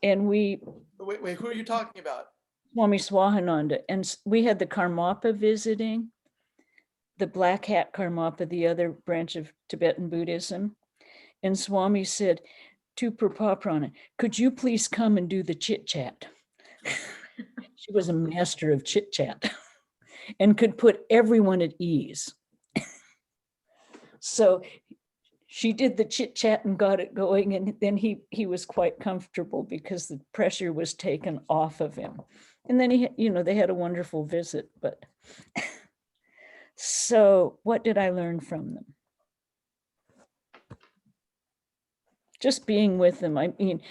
And we, Wait, who are you talking about? Swami Swahananda, and we had the Karmapa visiting, the Black Hat Karmapa, the other branch of Tibetan Buddhism. And Swami said to Prabhupada, could you please come and do the chit chat? She was a master of chit chat and could put everyone at ease. So she did the chit chat and got it going. And then he was quite comfortable because the pressure was taken off of him. And then he, you know, they had a wonderful visit, but so what did I learn from them? Just being with them. I mean,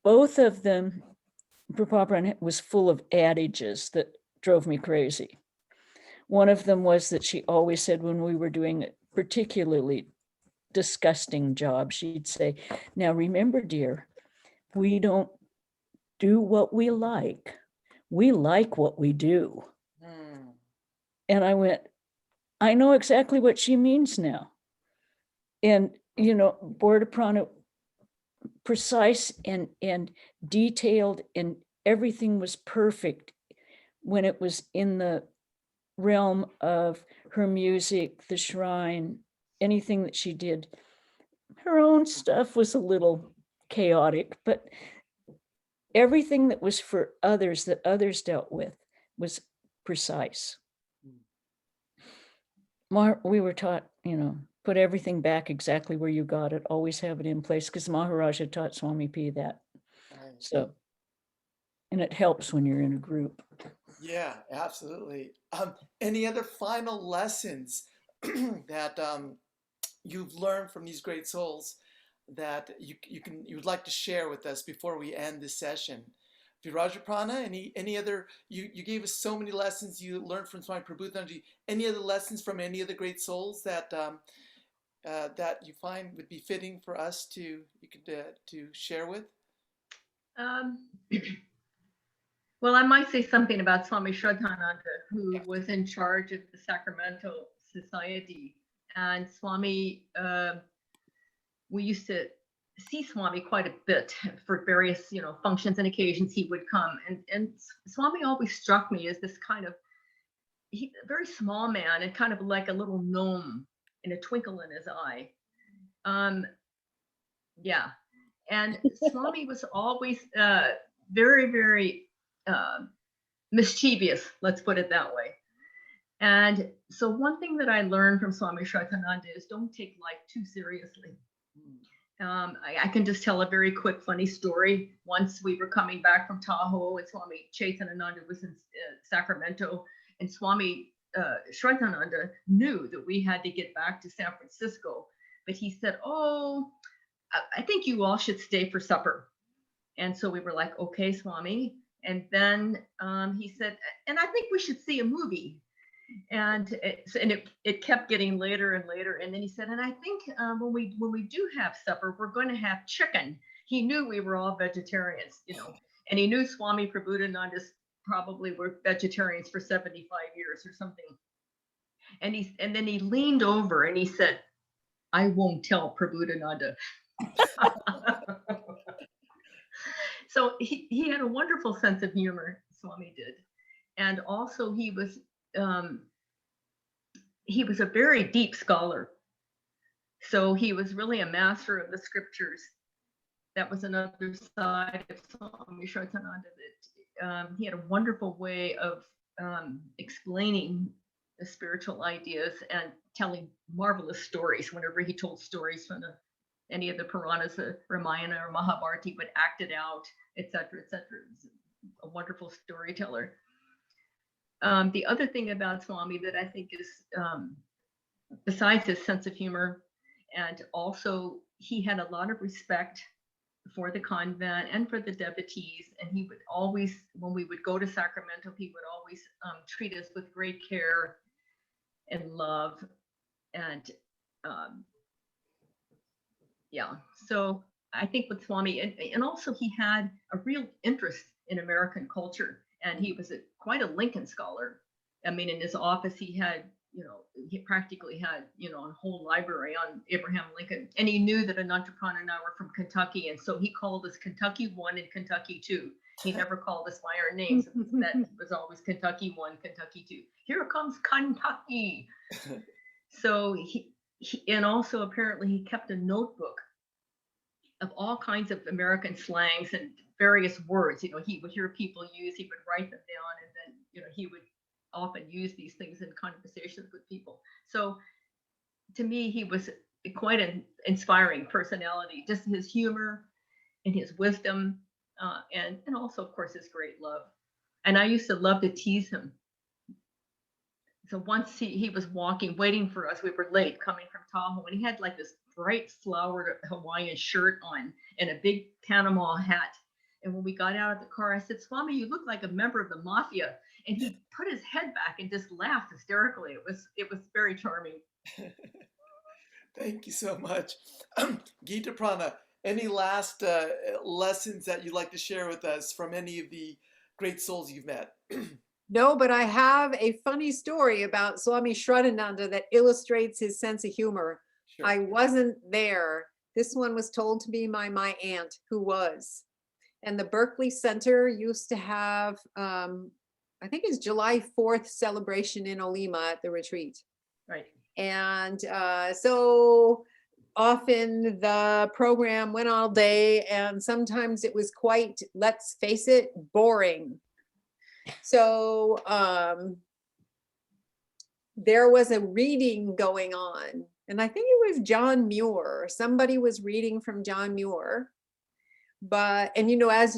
both of them, Prabhupada was full of adages that drove me crazy. One of them was that she always said when we were doing a particularly disgusting job, she'd say, now remember, dear, we don't do what we like what we do. Hmm. And I went, I know exactly what she means now. And, you know, Virajaprana, precise and detailed, and everything was perfect when it was in the realm of her music, the shrine, anything that she did. Her own stuff was a little chaotic, but everything that was for others, that others dealt with, was precise. We were taught, you know, put everything back exactly where you got it, always have it in place, because Maharaja taught Swami P that. Right. So, and it helps when you're in a group. Yeah, absolutely. Any other final lessons that you've learned from these great souls that you would like to share with us before we end this session? Virajaprana, any other, you gave us so many lessons you learned from Swami Prabhupada. Any other lessons from any of the great souls that that you find would be fitting for us to share with? Well, I might say something about Swami Shradhananda, who was in charge of the Sacramento Society. And Swami, we used to see Swami quite a bit for various, you know, functions and occasions. He would come, and Swami always struck me as this kind of, a very small man and kind of like a little gnome in a twinkle in his eye. Yeah, and Swami was always very, very mischievous, let's put it that way. And so one thing that I learned from Swami Shradhananda is don't take life too seriously. I can just tell a very quick funny story. Once we were coming back from Tahoe and Swami Chaitananda was in Sacramento, and Swami Shradhananda knew that we had to get back to San Francisco, but he said, oh, I think you all should stay for supper. And so we were like, okay, Swami. And then he said, and I think we should see a movie. And it kept getting later and later. And then he said, and I think when we do have supper, we're going to have chicken. He knew we were all vegetarians, you know, and he knew Swami Prabhupada probably were vegetarians for 75 years or something. And then he leaned over and he said, I won't tell Prabhupada. So he had a wonderful sense of humor, Swami did. And also he was a very deep scholar. So he was really a master of the scriptures. that was another side of Swami Shradhananda, that he had a wonderful way of explaining the spiritual ideas and telling marvelous stories. Whenever he told stories from any of the Puranas, the Ramayana or Mahabharata, he would act it out, etc., etc. A wonderful storyteller. The other thing about Swami that I think is, besides his sense of humor, and also he had a lot of respect for the convent and for the devotees, and he would always, when we would go to Sacramento, he would always treat us with great care and love. And yeah, so I think with Swami, and also he had a real interest in American culture, and he was quite a Lincoln scholar. I mean, in his office, he had, he practically had, a whole library on Abraham Lincoln, and he knew that Anantaprana and I were from Kentucky, and so he called us Kentucky 1 and Kentucky 2. He never called us by our names. That was always Kentucky 1, Kentucky 2. Here comes Kentucky. So he and also apparently he kept a notebook of all kinds of American slangs and various words. He would hear people use, he would write them down, and then, he would often use these things in conversations with people. So to me, he was quite an inspiring personality, just his humor and his wisdom, and also, of course, his great love. And I used to love to tease him. So once he was walking, waiting for us, we were late coming from Tahoe, and he had like this bright flowered Hawaiian shirt on and a big Panama hat. And when we got out of the car, I said, "Swami, you look like a member of the mafia." And he put his head back and just laughed hysterically. It was very charming. Thank you so much. Gitaprana, any last lessons that you'd like to share with us from any of the great souls you've met? No, but I have a funny story about Swami Shradhananda that illustrates his sense of humor. Sure. I wasn't there. This one was told to me by my aunt, who was. And the Berkeley Center used to have, I think it's July 4th celebration in Olima at the retreat. Right. And so often the program went all day, and sometimes it was quite, let's face it, boring. So there was a reading going on, and I think it was John Muir. Somebody was reading from John Muir. But, and as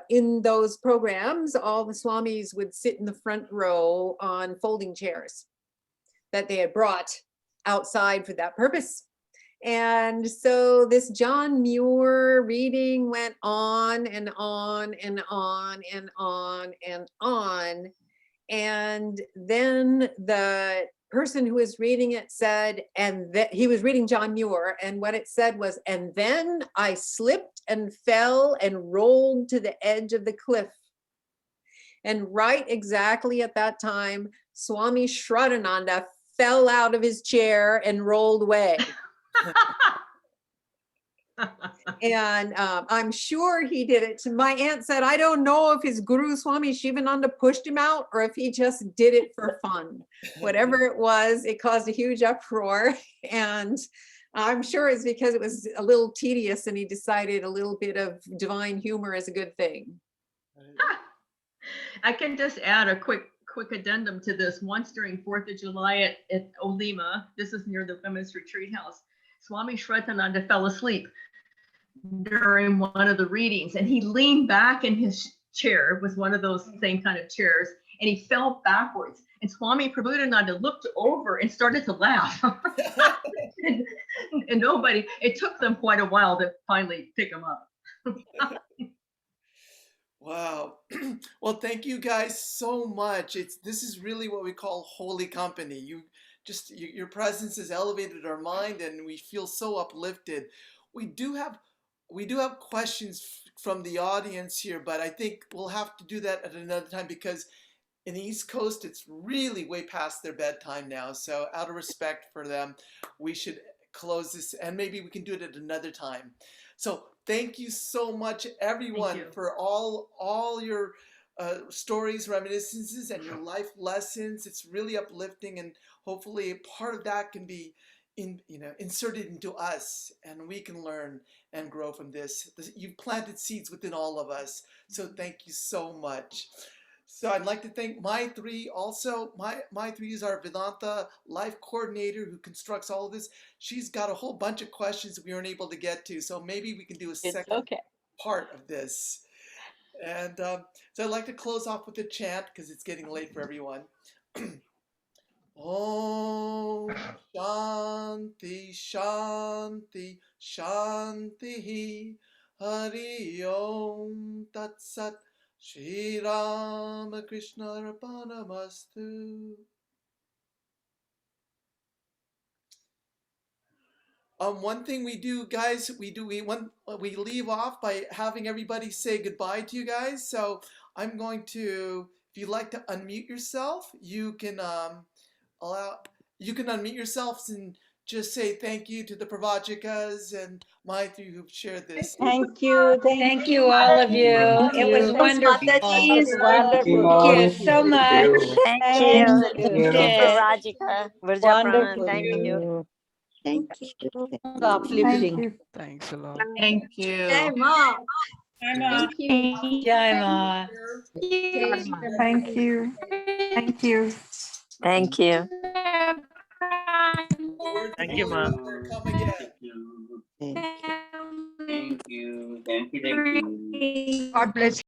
in those programs, all the Swamis would sit in the front row on folding chairs that they had brought outside for that purpose. And so this John Muir reading went on and on and on and on and on. And then the person who was reading it said, and that he was reading John Muir, and what it said was, "And then I slipped and fell and rolled to the edge of the cliff." And right exactly at that time, Swami Shradhananda fell out of his chair and rolled away. And I'm sure he did it. My aunt said, I don't know if his guru Swami Shivananda pushed him out or if he just did it for fun. Whatever it was, it caused a huge uproar. And I'm sure it's because it was a little tedious and he decided a little bit of divine humor is a good thing. I can just add a quick addendum to this. Once during 4th of July at Olima, this is near the Women's Retreat House, Swami Shradhananda fell asleep during one of the readings, and he leaned back in his chair. It was one of those same kind of chairs, and he fell backwards. And Swami Prabhupada looked over and started to laugh. and nobody, it took them quite a while to finally pick him up. Wow. Well, thank you guys so much. This is really what we call holy company. Your presence has elevated our mind, and we feel so uplifted. We do have questions from the audience here, but I think we'll have to do that at another time because in the East Coast, it's really way past their bedtime now. So out of respect for them, we should close this, and maybe we can do it at another time. So thank you so much, everyone, for all your stories, reminiscences, and your life lessons. It's really uplifting, and hopefully part of that can be inserted into us, and we can learn and grow from this. You've planted seeds within all of us. So thank you so much. So I'd like to thank my three also. My three is our Vedanta life coordinator who constructs all of this. She's got a whole bunch of questions we weren't able to get to. So maybe we can do a It's second okay. part of this. And so I'd like to close off with a chant because it's getting late for everyone. Om Shanti Shanti Shanti Hari Om Tat Sat Shri Ramakrishna Order. One thing we do, guys, we leave off by having everybody say goodbye to you guys. So I'm going to, if you'd like to unmute yourself, you can unmute yourselves and just say thank you to the Pravajikas and my three who've shared this. Thank you. Thank you, all of you. It was wonderful. It's wonderful. Thank you so much. Thank Thank you. you. You did. Rajika, Virajaprana, Wonderful. thank you. Thank you. Uplifting. Thanks a lot. Thank you. Hey, Mom. Thank Jai Ma. Thank you. Thank you. Thank you. Thank you, Ma. Come again. Thank you. Thank you. Thank you. God bless you.